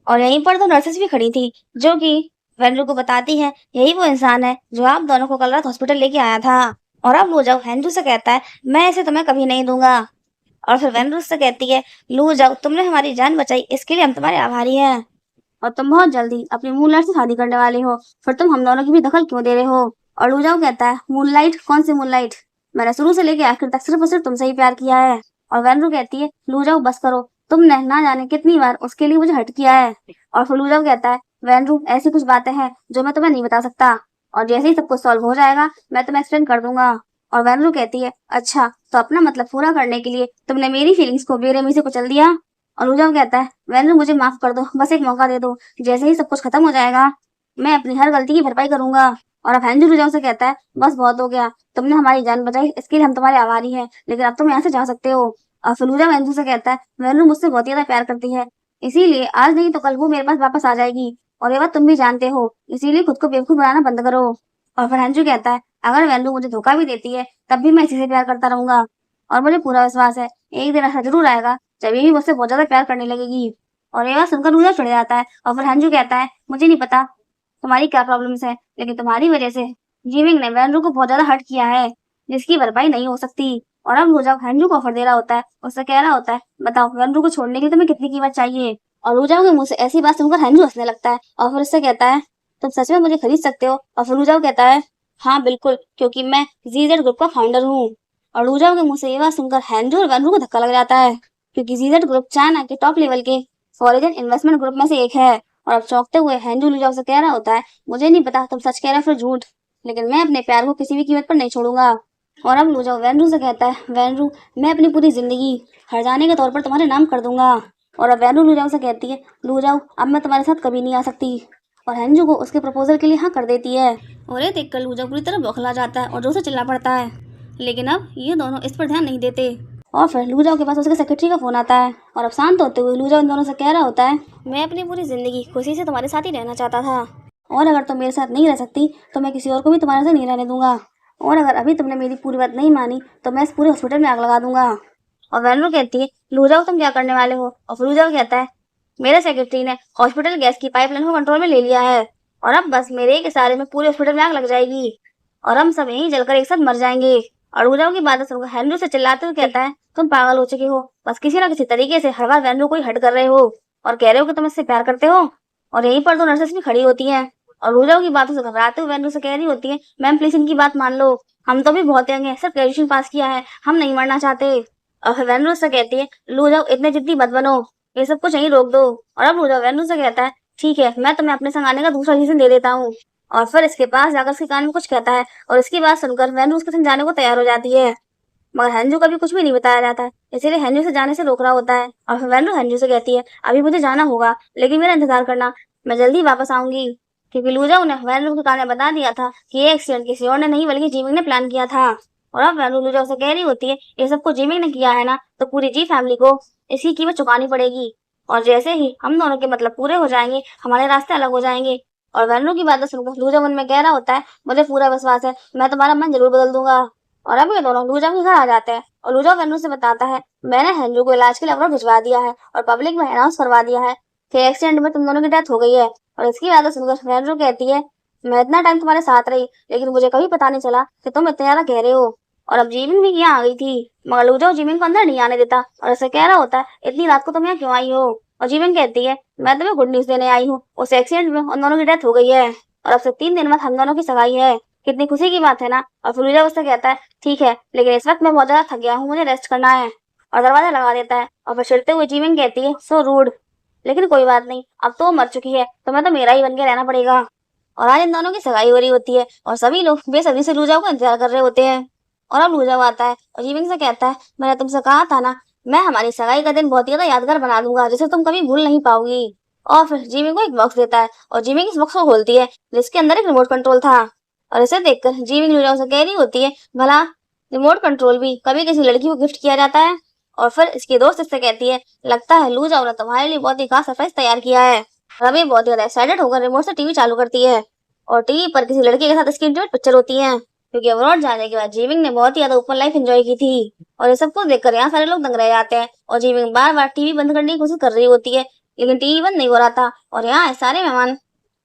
और यहीं पर तो नर्सेस भी खड़ी थी जो कि वेनरू को बताती है, यही वो इंसान है जो आप दोनों को कल रात हॉस्पिटल लेके आया था। और अब लू जाओ हैंजू से कहता है, मैं इसे तुम्हें कभी नहीं दूंगा। और फिर वेनरू से कहती है, लू जाओ तुमने हमारी जान बचाई, इसके लिए हम तुम्हारे आभारी हैं और तुम बहुत जल्दी अपनी मूनलाइट से शादी करने वाले हो, फिर तुम हम दोनों की भी दखल क्यों दे रहे हो। और लू जाओ कहता है, मूनलाइट? कौन सी मूनलाइट? मैंने शुरू से लेके आखिर तक सिर्फ और सिर्फ तुमसे ही प्यार किया है। और वेनरू कहती है, लू जाओ बस करो, तुमने ना जाने कितनी बार उसके लिए मुझे हर्ट किया है। और फिर लू जाओ कहता है, वेनरू ऐसी कुछ बातें हैं जो मैं तुम्हें नहीं बता सकता और जैसे ही सब कुछ सॉल्व हो जाएगा मैं तुम्हें एक्सप्लेन कर दूंगा। और वेनरू कहती है, अच्छा तो अपना मतलब पूरा करने के लिए तुमने मेरी फीलिंग्स को बेरहमी से कुचल दिया। और लू जाओ कहता है, वेनरू मुझे माफ कर दो, बस एक मौका दे दो, जैसे ही सब कुछ खत्म हो जाएगा मैं अपनी हर गलती की भरपाई करूंगा। और अब हैंजू लू जाओ से कहता है, बस बहुत हो गया, तुमने हमारी जान बचाई, इसके लिए हम तुम्हारे आभारी हैं, लेकिन अब तुम यहाँ से जा सकते हो। और फलूजा वेंजू से कहता है, वेनू मुझसे बहुत ज्यादा प्यार करती है, इसीलिए आज नहीं तो कल वो मेरे पास वापस आ जाएगी और ये बात तुम भी जानते हो, इसीलिए खुद को बेवकूफ बनाना बंद करो। और फिर अंजू कहता है, अगर वेन्नू मुझे धोखा भी देती है तब भी मैं इसी से प्यार करता रहूंगा, और मुझे पूरा विश्वास है एक दिन ऐसा जरूर आएगा जब ये भी मुझसे बहुत ज्यादा प्यार करने लगेगी। और ये बात सुनकर लूजा चिढ़ जाता है और फिर अंजू कहता है, मुझे नहीं पता तुम्हारी क्या प्रॉब्लम्स है, लेकिन तुम्हारी वजह से जीविंग ने वेन्नू को बहुत ज्यादा हर्ट किया है, जिसकी भरपाई नहीं हो सकती। और अब लूजा हंजू को ऑफर दे रहा होता है, उससे कह रहा होता है, बताओ वेन्नू को छोड़ने के लिए तुम्हें कितनी कीमत चाहिए। और लूजाओ के मुंह से ऐसी बात सुनकर हंजू हंसने लगता है और फिर उससे कहता है, तुम सच में मुझे खरीद सकते हो। और फिर लूजाओ कहता है, हाँ बिल्कुल, क्योंकि मैं जीजेड ग्रुप का फाउंडर हूँ। और लूजाओ के मुंह से ये बात सुनकर हैंजू और वेन्नू को धक्का लग जाता है, क्योंकि जीजेड ग्रुप चाइना के टॉप लेवल के फॉरेन इन्वेस्टमेंट ग्रुप में से एक है। और अब चौंकते हुए हैंजू लूजाओ से कह रहा होता है, मुझे नहीं पता तुम सच कह रहे हो फिर झूठ, लेकिन मैं अपने प्यार को किसी भी कीमत पर नहीं छोड़ूंगा। और अब लूजाओ वेनरू से कहता है, वेनरू मैं अपनी पूरी जिंदगी हर जाने के तौर पर तुम्हारे नाम कर दूंगा। और अब वेनरू लूजाओ से कहती है, लूजाओ अब मैं तुम्हारे साथ कभी नहीं आ सकती। और हंजू को उसके प्रपोजल के लिए हाँ कर देती है। और ये देखकर लूजाओ पूरी तरह बौखला जाता है और जोर से चिल्ला पड़ता है, लेकिन अब ये दोनों इस पर ध्यान नहीं देते। और फिर लूजाओ के पास उसके सेक्रेटरी का फोन आता है और अब शांत होते हुए लूजाओ इन दोनों से कह रहा होता है, मैं अपनी पूरी जिंदगी खुशी से तुम्हारे साथ ही रहना चाहता था, और अगर तुम मेरे साथ नहीं रह सकती तो मैं किसी और को भी तुम्हारे साथ नहीं रहने दूंगा, और अगर अभी तुमने मेरी पूरी बात नहीं मानी तो मैं इस पूरे हॉस्पिटल में आग लगा दूंगा। और वेनरू कहती है, लूजाओ तुम क्या करने वाले हो। और फिर लूजाओ कहता है, मेरे सेक्रेटरी ने हॉस्पिटल गैस की पाइपलाइन को कंट्रोल में ले लिया है, और अब बस मेरे एक इशारे में पूरे हॉस्पिटल में आग लग जाएगी और हम सब यहीं जलकर एक साथ मर जाएंगे। और लूजाओ की बातें सुनकर हेनरू से चिल्लाते हुए कहता है, तुम पागल हो चुके हो, बस किसी ना किसी तरीके से हर बार वेनरू को ही हट कर रहे हो और कह रहे हो कि तुम इससे प्यार करते हो। और यहीं पर दो नर्सेस भी खड़ी होती हैं और लूजाओ की बातों से घबराते हुए वेनरू से कह रही होती है, मैम प्लीज इनकी बात मान लो, हम तो भी बहुत यंग है, सिर्फ ग्रेजुएशन पास किया है, हम नहीं मरना चाहते। और फिर वेनरू से कहती है, लूजाओ इतने जिद्दी मत बनो, ये सब कुछ यहीं रोक दो। और अब लूजाओ वेनरू से कहता है, ठीक है मैं तुम्हें अपने संग आने का दूसरा रीजन दे देता हूँ। और फिर इसके पास जाकर उसके कान में कुछ कहता है और इसकी बात सुनकर वेनरू उसके संग जाने को तैयार हो जाती है, मगर हंजू का भी कुछ भी नहीं बताया जाता है, इसीलिए हंजू से जाने से रोक रहा होता है। और फिर वेनरू हंजू से कहती है, अभी मुझे जाना होगा लेकिन मेरा इंतजार करना, मैं जल्दी वापस आऊंगी। क्योंकि लूजाओ ने वेनरू के कान में बता दिया था कि ये एक्सीडेंट किसी और ने नहीं बल्कि जीमिंग ने प्लान किया था। और अब वेनरू लूजाओ से कह रही होती है, ये सब कुछ जीमिंग ने किया है ना, तो पूरी जी फैमिली को इसकी कीमत चुकानी पड़ेगी, और जैसे ही हम दोनों के मतलब पूरे हो जाएंगे हमारे रास्ते अलग हो जाएंगे। और वेनरू की बातें सुनकर लूजाओ मन में कह रहा होता है, मुझे पूरा विश्वास है मैं तुम्हारा मन जरूर बदल दूंगा। और अब ये दोनों लूजाओ के घर आ जाते हैं और लूजाओ वेनरू से बताता है, मैंने हंजू को इलाज के लिए अब्रॉड भिजवा दिया है और पब्लिक में अनाउंस करवा दिया है कि एक्सीडेंट में तुम दोनों की डेथ हो गई है। और इसकी बातें सुनकर वेनरू कहती है, मैं इतना टाइम तुम्हारे साथ रही लेकिन मुझे कभी पता नहीं चला कि तुम इतने ज्यादा गहरे हो। और अब जीमिन भी यहाँ आ गई थी, मगर लूजाओ जीमिन को अंदर नहीं आने देता और ऐसे कह रहा होता है, इतनी रात को तुम यहाँ क्यों आई हो। और जीमिन कहती है, मैं तुम्हें गुड न्यूज देने आई हूँ, उस एक्सीडेंट में उन दोनों की डेथ हो गई है और अब से 3 दिन बाद हम दोनों की सगाई है, कितनी खुशी की बात है ना। और फिर लूजाओ उससे कहता है, ठीक है लेकिन इस वक्त मैं बहुत ज्यादा थक गया हूँ, मुझे रेस्ट करना है, और दरवाजा लगा देता है। और फिर चिढ़ते हुए जीमिन कहती है, सो रूड, लेकिन कोई बात नहीं, अब तो वो मर चुकी है, तुम्हें तो मेरा ही बन के रहना पड़ेगा। और आज इन दोनों की सगाई हो रही होती है और सभी लोग बेसब्री से लूजाओ का इंतजार कर रहे होते हैं। और अब लूजाओ आता है और जीमिंग से कहता है, मैंने तुमसे कहा था ना, मैं हमारी सगाई का दिन बहुत ही ज्यादा यादगार बना दूंगा जिसे तुम कभी भूल नहीं पाओगी। और फिर जीमिंग को एक बॉक्स देता है और जीमिंग इस बॉक्स को खोलती है जिसके अंदर एक रिमोट कंट्रोल था। और इसे देखकर जीमिंग लूजाओ से कह रही होती है, भला रिमोट कंट्रोल भी कभी किसी लड़की को गिफ्ट किया जाता है। और फिर इसकी दोस्त इससे कहती है, लगता है लूजाओ ने तुम्हारे लिए बहुत ही खास सरप्राइज तैयार किया है। रवि बहुत ही ज्यादा एक्साइटेड होकर रिमोट से टीवी चालू करती है और टीवी पर किसी लड़के के साथ इसकी इंटीमेट पिक्चर होती है, क्योंकि अब्रॉड जाने के बाद जीमिंग ने बहुत ही ज्यादा ओपन लाइफ एंजॉय की थी। और ये सब कुछ देखकर यहाँ सारे लोग दंग रह जाते हैं और जीमिंग बार बार टीवी बंद करने की कोशिश कर रही होती है लेकिन टीवी बंद नहीं हो रहा था। और यहाँ सारे मेहमान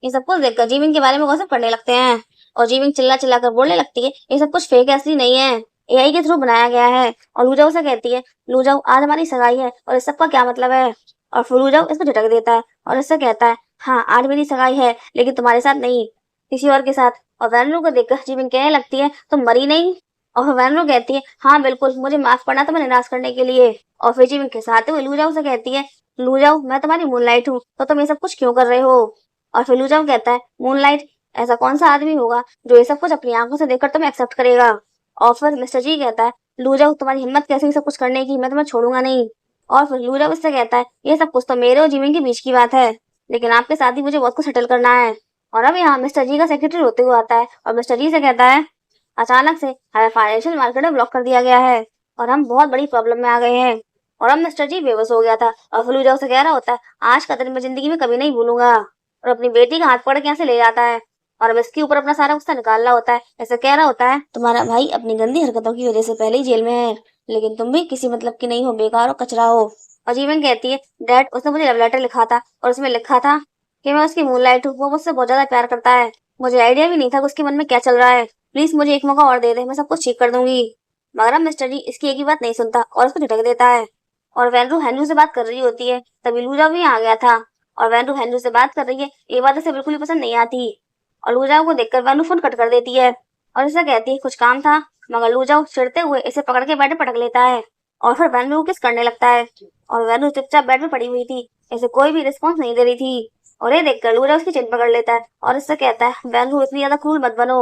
ये सब कुछ देखकर जीमिंग के बारे में गॉसिप करने लगते हैं और जीमिंग चिल्ला चिल्ला कर बोलने लगती है, ये सब कुछ फेक असली नहीं है, एआई के थ्रू बनाया गया है। और लूजाओ से कहती है, लूजाओ आज हमारी सगाई है और इस सब का क्या मतलब है। और फिर लूजाओ इसको झटक देता है और इससे कहता है, हाँ आज मेरी सगाई है लेकिन तुम्हारे साथ नहीं, किसी और के साथ। और वेनरू को देखकर जीमिंग कहने लगती है, तुम मरी नहीं। और फिर वेनरू कहती है, हाँ बिल्कुल, मुझे माफ करना तुम्हें निराश करने के लिए। और फिर जीमिंग खिसाते हुए लूजाओ से कहती है, लूजाओ मैं तुम्हारी मूनलाइट हूँ तो तुम ये सब कुछ क्यों कर रहे हो। और फिर लूजाओ कहता है, मूनलाइट, ऐसा कौन सा आदमी होगा जो ये सब कुछ अपनी आंखों से देखकर तुम्हें एक्सेप्ट करेगा। और फिर मिस्टर जी कहता है, लूजाओ तुम्हारी हिम्मत कैसे सब कुछ करने की, मैं तुम्हें छोड़ूंगा नहीं। और फिर लूजाओ इससे कहता है, ये सब कुछ तो मेरे और जीमिंग के बीच की बात है लेकिन आपके साथ ही मुझे बहुत कुछ सेटल करना है। और अब यहाँ मिस्टर जी का सेक्रेटरी रोते हुए आता है और मिस्टर जी से कहता है, अचानक से हमें फाइनेंशियल मार्केट में ब्लॉक कर दिया गया है और हम बहुत बड़ी प्रॉब्लम में आ गए हैं। और अब मिस्टर जी बेबस हो गया था और फिर लूजाओ से कह रहा होता है, आज का दिन मैं जिंदगी में कभी नहीं भूलूंगा। और अपनी बेटी का हाथ पकड़ के यहाँ से ले जाता है और अब इसके ऊपर अपना सारा गुस्सा निकाल रहा होता है। ऐसे कह रहा होता है, तुम्हारा भाई अपनी गंदी हरकतों की वजह से पहले ही जेल में है, लेकिन तुम भी किसी मतलब की नहीं हो, बेकार हो, कचरा हो। और जीवन कहती है, डैड उसने मुझे लव लेटर लिखा था और उसमें लिखा था कि मैं उसकी मूनलाइट हूँ, वो मुझसे बहुत ज्यादा प्यार करता है। मुझे आइडिया भी नहीं था कि उसके मन में क्या चल रहा है। प्लीज मुझे एक मौका और दे दे, मैं सब कुछ ठीक कर दूंगी। मगर अब मिस्टर जी इसकी एक ही बात नहीं सुनता और उसको झटक देता है। और वैनरू हैंनरू से बात कर रही होती है, तभी लूजा भी आ गया था। और वैनरू हैंनरू से बात कर रही है, ये बात उसे बिल्कुल भी पसंद नहीं आती। और लूजाओ को देखकर वैनरू फोन कट कर देती है और इसे कहती है कुछ काम था। मगर लूजाओ चिढ़ते हुए इसे पकड़ के बेड में पटक लेता है और फिर वैनरू को किस करने लगता है। और वैनरू चुपचाप बेड में पड़ी हुई थी, इसे कोई भी रिस्पॉन्स नहीं दे रही थी। और ये देखकर लूजा उसकी चिन पकड़ लेता है और इससे कहता है, वैनरू इतनी ज्यादा क्रूर मत बनो।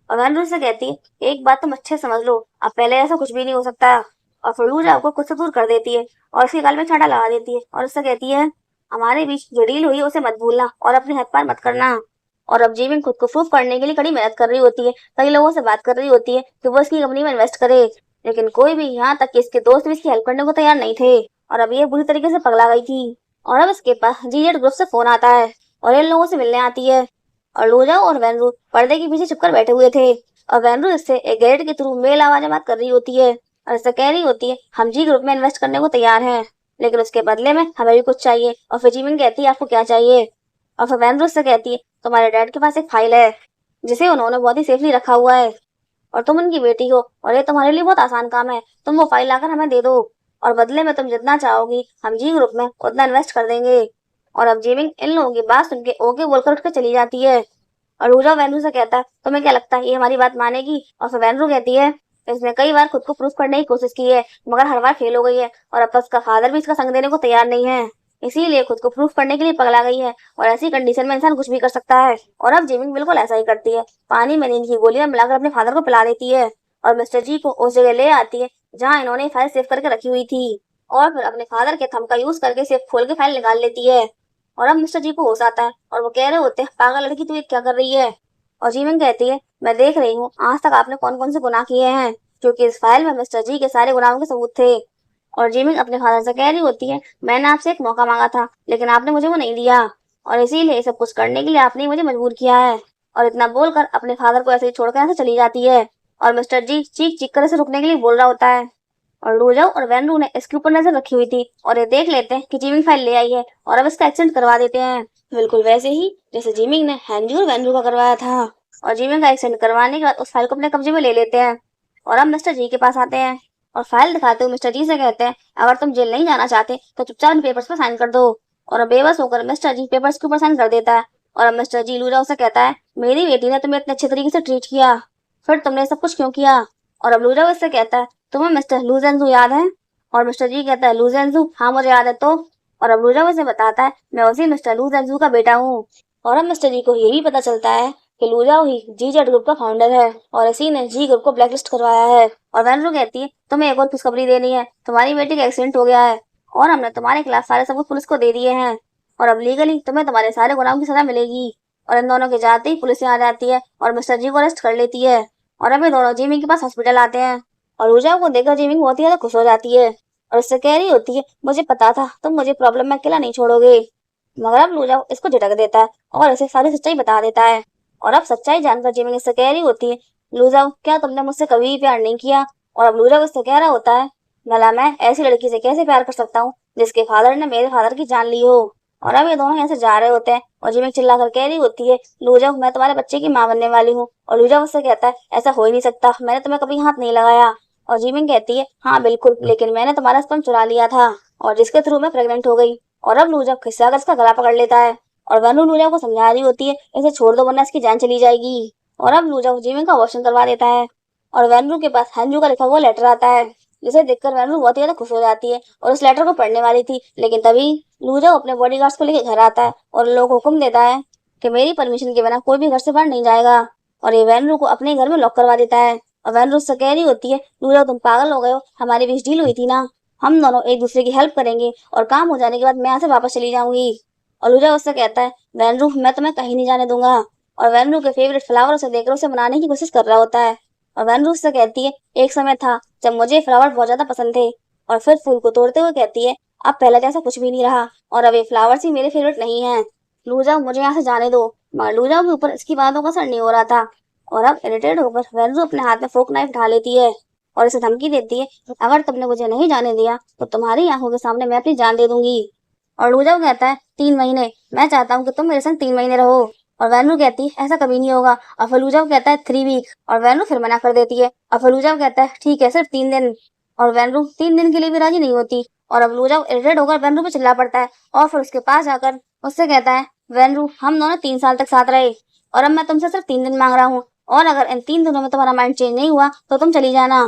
और वैनरू से कहती है, एक बात तुम अच्छे समझ लो, अब पहले ऐसा कुछ भी नहीं हो सकता। और फिर लूजा को कुछ से दूर कर देती है और उसके गाल में छाटा लगा देती है और उससे कहती है, हमारे बीच जो डील हुई है उसे मत भूलना और अपनी हद पार मत करना। और अब जीविन खुद को प्रूव करने के लिए कड़ी मेहनत कर रही होती है, कई लोगों से बात कर रही होती है कि वो इसकी कंपनी में इन्वेस्ट करे, लेकिन कोई भी, यहाँ तक कि इसके दोस्त भी इसकी हेल्प करने को तैयार नहीं थे। और अब ये बुरी तरीके से पगला गई थी। और अब इसके पास जीजेड ग्रुप से फोन आता है और इन लोगों से मिलने आती है। और लूजा और वैनरू पर्दे के पीछे छुपकर बैठे हुए थे और वैनरू इससे एक गेट के थ्रू मेल आवाज में बात कर रही होती है और इससे कह रही होती है, हम जी ग्रुप में इन्वेस्ट करने को तैयार हैं, लेकिन उसके बदले में हमें भी कुछ चाहिए। और फिर जीमिन कहती है, आपको क्या चाहिए। और फिर वैनरू से कहती है, तुम्हारे डैड के पास एक फाइल है जिसे उन्होंने बहुत ही सेफली रखा हुआ है और तुम उनकी बेटी हो और ये तुम्हारे लिए बहुत आसान काम है, तुम वो फाइल लाकर हमें दे दो और बदले में तुम जितना चाहोगी हम जी ग्रुप में उतना इन्वेस्ट कर देंगे। और अब जीमिंग इन लोगों की बात सुन के ओके बोलकर उठ कर चली जाती है। और रूजा वैनरू से कहता है, तुम्हें क्या लगता है ये हमारी बात मानेगी। और फिर वैनरू कहती है, इसने कई बार खुद को प्रूफ करने की कोशिश की है मगर हर बार फेल हो गई है और अब तक उसका फादर भी इसका संग देने को तैयार नहीं है, इसीलिए खुद को प्रूफ करने के लिए पगला गई है। और ऐसी कंडीशन में इंसान कुछ भी कर सकता है। और अब जिमिंग बिल्कुल ऐसा ही करती है, पानी में नींद की गोलियां मिलाकर अपने फादर को पिला देती है और मिस्टर जी को उस जगह ले आती है जहाँ इन्होंने फाइल सेव करके रखी हुई थी और फिर अपने फादर के थंब का यूज करके सेफ खोल के फाइल निकाल लेती है। और अब मिस्टर जी को होश आता है और वो कह रहे होते हैं, पागल लड़की तू ये क्या कर रही है। और जीमिंग कहती है, मैं देख रही हूँ आज तक आपने कौन कौन से गुनाह किए हैं, क्योंकि इस फाइल में मिस्टर जी के सारे गुनाहों के सबूत थे। और जिमिंग अपने फादर से कह रही होती है, मैंने आपसे एक मौका मांगा था लेकिन आपने मुझे वो नहीं दिया और इसीलिए सब कुछ करने के लिए आपने ही मुझे मजबूर किया है। और इतना बोलकर अपने फादर को ऐसे ही छोड़कर यहाँ से चली जाती है और मिस्टर जी चीख चीख कर इसे रुकने के लिए बोल रहा होता है। और लूजाओ और वैनरू ने इसके ऊपर नजर रखी हुई थी और ये देख लेते हैं कि जिमिंग फाइल ले आई है और अब इसका एक्सीडेंट करवा देते हैं, बिल्कुल वैसे ही जैसे जिमिंग ने हैंजी और वैनरू का करवाया था। और जिमिंग का एक्सीडेंट करवाने के बाद उस फाइल को अपने कब्जे में ले लेते हैं और अब मिस्टर जी के पास आते हैं और फाइल दिखाते हुए मिस्टर जी से कहते हैं, अगर तुम जेल नहीं जाना चाहते तो चुपचाप इन पेपर्स पर साइन कर दो। और अब बेबस होकर मिस्टर जी पेपर्स के ऊपर साइन कर देता है और अब मिस्टर जी लूजाओ से कहता है, मेरी बेटी ने तुम्हें इतने अच्छे तरीके से ट्रीट किया, फिर तुमने सब कुछ क्यों किया। और अब लूजाओ इससे कहता है, तुम्हें मिस्टर लूजेंजू याद है। और मिस्टर जी कहता है, लूजेंजू, हाँ मुझे याद है। तो और अब लूजाओ इसे बताता है, मैं उसी मिस्टर लूजेंजू का बेटा हूँ। और अब मिस्टर जी को ये भी पता चलता है कि लूजाओ ही जी जेड ग्रुप का फाउंडर है और इसी ने जी ग्रुप को ब्लैकलिस्ट करवाया है। और वैनरू कहती है, तुम्हें एक और खुशखबरी देनी है, तुम्हारी बेटी का एक्सीडेंट हो गया है और हमने तुम्हारे खिलाफ सारे सबूत पुलिस को दे दिए हैं और अब लीगली तुम्हें तुम्हारे सारे गुनाहों की सजा मिलेगी। और इन दोनों के जाते ही पुलिस यहाँ आ जाती है और मिस्टर जी को अरेस्ट कर लेती है और अब ये दोनों जिमी के पास हॉस्पिटल आते हैं। और लूजाओ को देखकर जिमी बहुत ही ज्यादा खुश हो जाती है और उससे कह रही होती है, मुझे पता था तुम मुझे प्रॉब्लम में अकेला नहीं छोड़ोगे। मगर अब लूजाओ इसको झटक देता है और इसे सारी सच्चाई बता देता है। और अब सच्चाई जानकर जिमिंग इससे कह रही होती है, लूजाओ क्या तुमने मुझसे कभी भी प्यार नहीं किया। और अब लूजाओ इससे कह रहा होता है, भला मैं ऐसी लड़की से कैसे प्यार कर सकता हूँ जिसके फादर ने मेरे फादर की जान ली हो। और अब ये दोनों यहाँ से जा रहे होते हैं और जिमिंग चिल्लाकर कह रही होती है, लूजाओ मैं तुम्हारे बच्चे की माँ बनने वाली हूँ। और लूजाओ उससे कहता है, ऐसा हो ही नहीं सकता, मैंने तुम्हें कभी हाथ नहीं लगाया। और जिमिंग कहती है, हाँ बिल्कुल, लेकिन मैंने तुम्हारा स्पर्म चुरा लिया था और जिसके थ्रू मैं प्रेग्नेंट हो गई। और अब लूजाओ खिस्सा कर इसका गला पकड़ लेता है और वनु लूजाओ को समझा रही होती है, इसे छोड़ दो वरना इसकी जान चली जाएगी। और अब लूजाओ जिमिंग का अबॉर्शन करवा देता है और वैनरू के पास हैंजू का लिखा हुआ लेटर आता है जिसे देखकर वैनरू बहुत ही ज्यादा खुश हो जाती है और उस लेटर को पढ़ने वाली थी, लेकिन तभी लूजाओ अपने बॉडीगार्ड्स को लेकर घर आता है और लोगों को हुक्म देता है कि मेरी परमिशन के बिना कोई भी घर से बाहर नहीं जाएगा और ये वैनरू को अपने घर में लॉक करवा देता है। और वैनरू उससे कह रही होती है, लूजाओ तुम पागल हो गए हो, हमारी बीच डील हुई थी ना, हम दोनों एक दूसरे की हेल्प करेंगे और काम हो जाने के बाद मैं यहाँ से वापस चली जाऊंगी। और लूजाओ उससे कहता है, वैनरू मैं तुम्हें कहीं नहीं जाने दूंगा। और वैनरू के फेवरेट फ्लावर उसे देखकर उसे मनाने की कोशिश कर रहा होता है और वैनरू उससे कहती है, एक समय था जब मुझे फ्लावर बहुत ज्यादा पसंद थे। और फिर फूल को तोड़ते हुए कहती है, अब पहले जैसा कुछ भी नहीं रहा और अब ये फ्लावर्स ही मेरे फेवरेट नहीं है। लूजाओ मुझे यहाँ से जाने दो। मगर लूजाओ के ऊपर इसकी बातों का असर नहीं हो रहा था और अब इरिटेट होकर वेन्जू अपने हाथ में फोक नाइफ उठा लेती है और इसे धमकी देती है, अगर तुमने मुझे नहीं जाने दिया तो तुम्हारी आंखों के सामने मैं अपनी जान दे दूंगी। और लूजाओ कहता है 3 महीने, मैं चाहता हूँ कि तुम मेरे संग 3 महीने रहो। और वेन्यू कहती है ऐसा कभी नहीं होगा। और फिर लूजाओ कहता है 3 वीक और वेन्यू फिर मना कर देती है। और फिर लूजाओ कहता है ठीक है सिर्फ 3 दिन। और वेन्यू 3 दिन के लिए भी राजी नहीं होती और अब लूजाओ इरिटेट होकर वेन्यू पे चिल्ला पड़ता है और फिर उसके पास जाकर उससे कहता है वेन्यू हम दोनों 3 साल तक साथ रहे और अब मैं तुमसे सिर्फ 3 दिन मांग रहा हूँ और अगर इन 3 दिनों में तुम्हारा माइंड चेंज नहीं हुआ तो तुम चली जाना।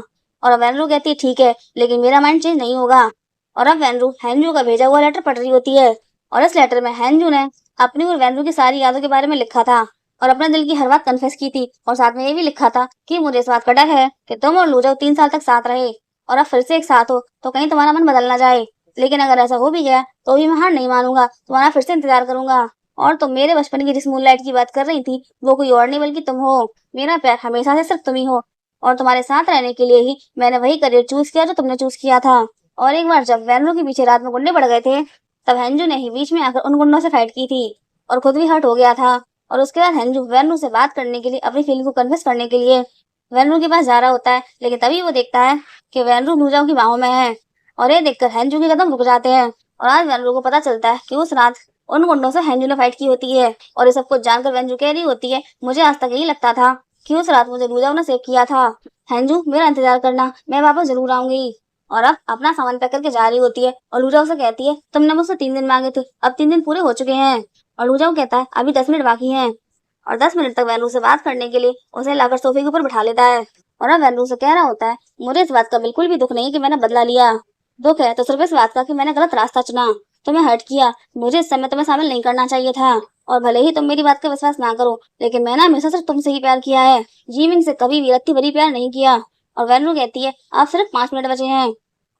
और अब वेन्यू कहती है ठीक है लेकिन मेरा माइंड चेंज नहीं होगा। और अब वेन्यू हैंजू का भेजा हुआ लेटर पढ़ रही होती है और इस लेटर में हैंजू ने अपनी और वेन्यू की सारी यादों के बारे में लिखा था और अपने दिल की हर बात कन्फेस की थी और साथ में ये भी लिखा था कि मुझे इस बात का डर है कि तुम और लूजाओ 3 साल तक साथ रहे और अब फिर से एक साथ हो तो कहीं तुम्हारा मन बदल ना जाए। लेकिन अगर ऐसा हो भी गया तो भी मैं हार नहीं मानूंगा, तुम्हारा फिर से इंतजार करूंगा। और तुम मेरे बचपन की जिस मूनलाइट की बात कर रही थी वो कोई और नहीं बल्कि तुम हो। मेरा प्यार हमेशा से सिर्फ तुम ही हो और तुम्हारे साथ रहने के लिए ही मैंने वही करियर चूज किया जो तुमने चूज किया था। और एक बार जब वैनरू के पीछे रात में गुंडे पड़ गए थे तब हेंजू ने ही बीच में आकर उन गुंडों से फाइट की थी और खुद भी हर्ट हो गया था। और उसके बाद हेंजू वैनरू से बात करने के लिए अपनी फीलिंग को कन्फेस करने के लिए वैनरू के पास जा रहा होता है, लेकिन तभी वो देखता है कि वैनरू लूजाओ की बाहों में है और ये देखकर हेंजू के कदम रुक जाते हैं। और आज वैनरू को पता चलता है कि उस रात उन गुंडों से हेंजू ने फाइट की होती है और ये सब कुछ जानकर वेंजू कह रही होती है मुझे आज तक यही लगता था कि उस रात मुझे लूजाओ ने सेव किया था। हेंजू मेरा इंतजार करना, मैं वापस जरूर आऊंगी। और अब अपना सामान पैक करके जा रही होती है और लूजाओ से कहती है तुमने मुझसे 3 दिन मांगे थे, अब 3 दिन पूरे हो चुके हैं। और लूजाओ कहता है अभी 10 मिनट बाकी हैं। और 10 मिनट तक वैनू से बात करने के लिए उसे लाकर सोफे के ऊपर बिठा लेता है और अब वैनू से कह रहा होता है मुझे इस बात का बिल्कुल भी दुख नहीं कि मैंने बदला लिया, दुख है तो सिर्फ इस बात का कि मैंने गलत रास्ता चुना, तुम्हें हर्ट किया, मुझे इस समय तुम्हें शामिल नहीं करना चाहिए था। और भले ही तुम मेरी बात का विश्वास ना करो लेकिन मैंने हमेशा सिर्फ तुमसे ही प्यार किया है, जीमिंग से कभी भी रत्ती भरी प्यार नहीं किया। और वैनू कहती है आप सिर्फ 5 मिनट बचे हैं।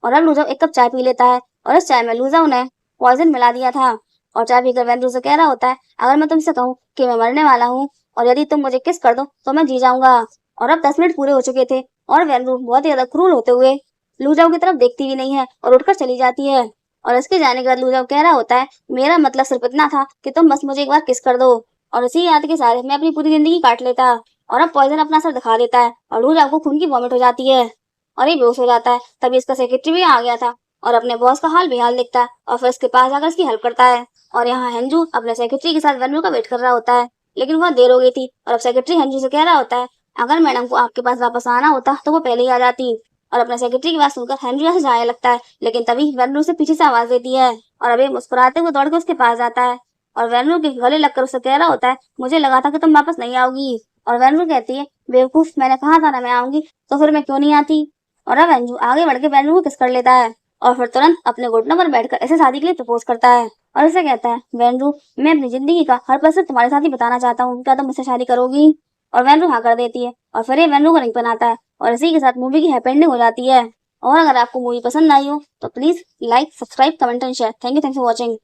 और अब लूजाओ एक कप चाय पी लेता है और इस चाय में लूजाओ ने पॉइजन मिला दिया था। और चाय पीकर वैनू से कह रहा होता है अगर मैं तुमसे कहूँ कि मैं मरने वाला हूँ और यदि तुम मुझे किस कर दो तो मैं जी जाऊंगा। और अब 10 मिनट पूरे हो चुके थे और वैनू बहुत ही ज्यादा क्रूर होते हुए लूजाओ की तरफ देखती भी नहीं है और उठकर चली जाती है। और इसके जाने के बाद लूजाओ कह रहा होता है मेरा मतलब सिर्फ इतना था कि तुम बस मुझे एक बार किस कर दो। और इसी याद के सारे मैं अपनी पूरी जिंदगी काट लेता। और अब पॉइजन अपना असर दिखा देता है और लूजाओ को खून की वॉमिट हो जाती है और ये बेहोश हो जाता है। तभी इसका सेक्रेटरी भी आ गया था और अपने बॉस का हाल बेहाल देखता है और फिर इसके पास जाकर इसकी हेल्प करता है। और यहाँ हेंजू अपने सेक्रेटरी के साथ वैनू का वेट कर रहा होता है लेकिन बहुत देर हो गई थी और अब सेक्रेटरी हेंजू से कह रहा होता है अगर मैडम को आपके पास वापस आना होता तो वो पहले ही आ जाती। और अपने सेक्रेटरी की बात सुनकर हेनरी यहाँ से जाने लगता है लेकिन तभी वेनरू से पीछे से आवाज देती है और अभी मुस्कुराते हुए दौड़ के उसके पास जाता है और वेनरू के गले लगकर उससे कह रहा होता है मुझे लगा था कि तुम वापस नहीं आओगी। और वेनरू कहती है बेवकूफ, मैंने कहा था ना मैं आऊंगी, तो फिर मैं क्यों नहीं आती। और अब वेंजू आगे बढ़ के वेनरू को किस कर लेता है और फिर तुरंत अपने घुटनों पर बैठकर ऐसे शादी के लिए प्रपोज करता है और इसे कहता है वेनरू मैं अपनी जिंदगी का हर पल सिर्फ तुम्हारे साथ ही बताना चाहता हूँ, क्या तुम मुझसे शादी करोगी। और वेनरू हाँ कर देती है और फिर ये वेनरू को रिंग बनाता है और इसी के साथ मूवी की हैप्पी एंडिंग हो जाती है। और अगर आपको मूवी पसंद आई हो तो please like, subscribe, comment and share. Thank you for watching.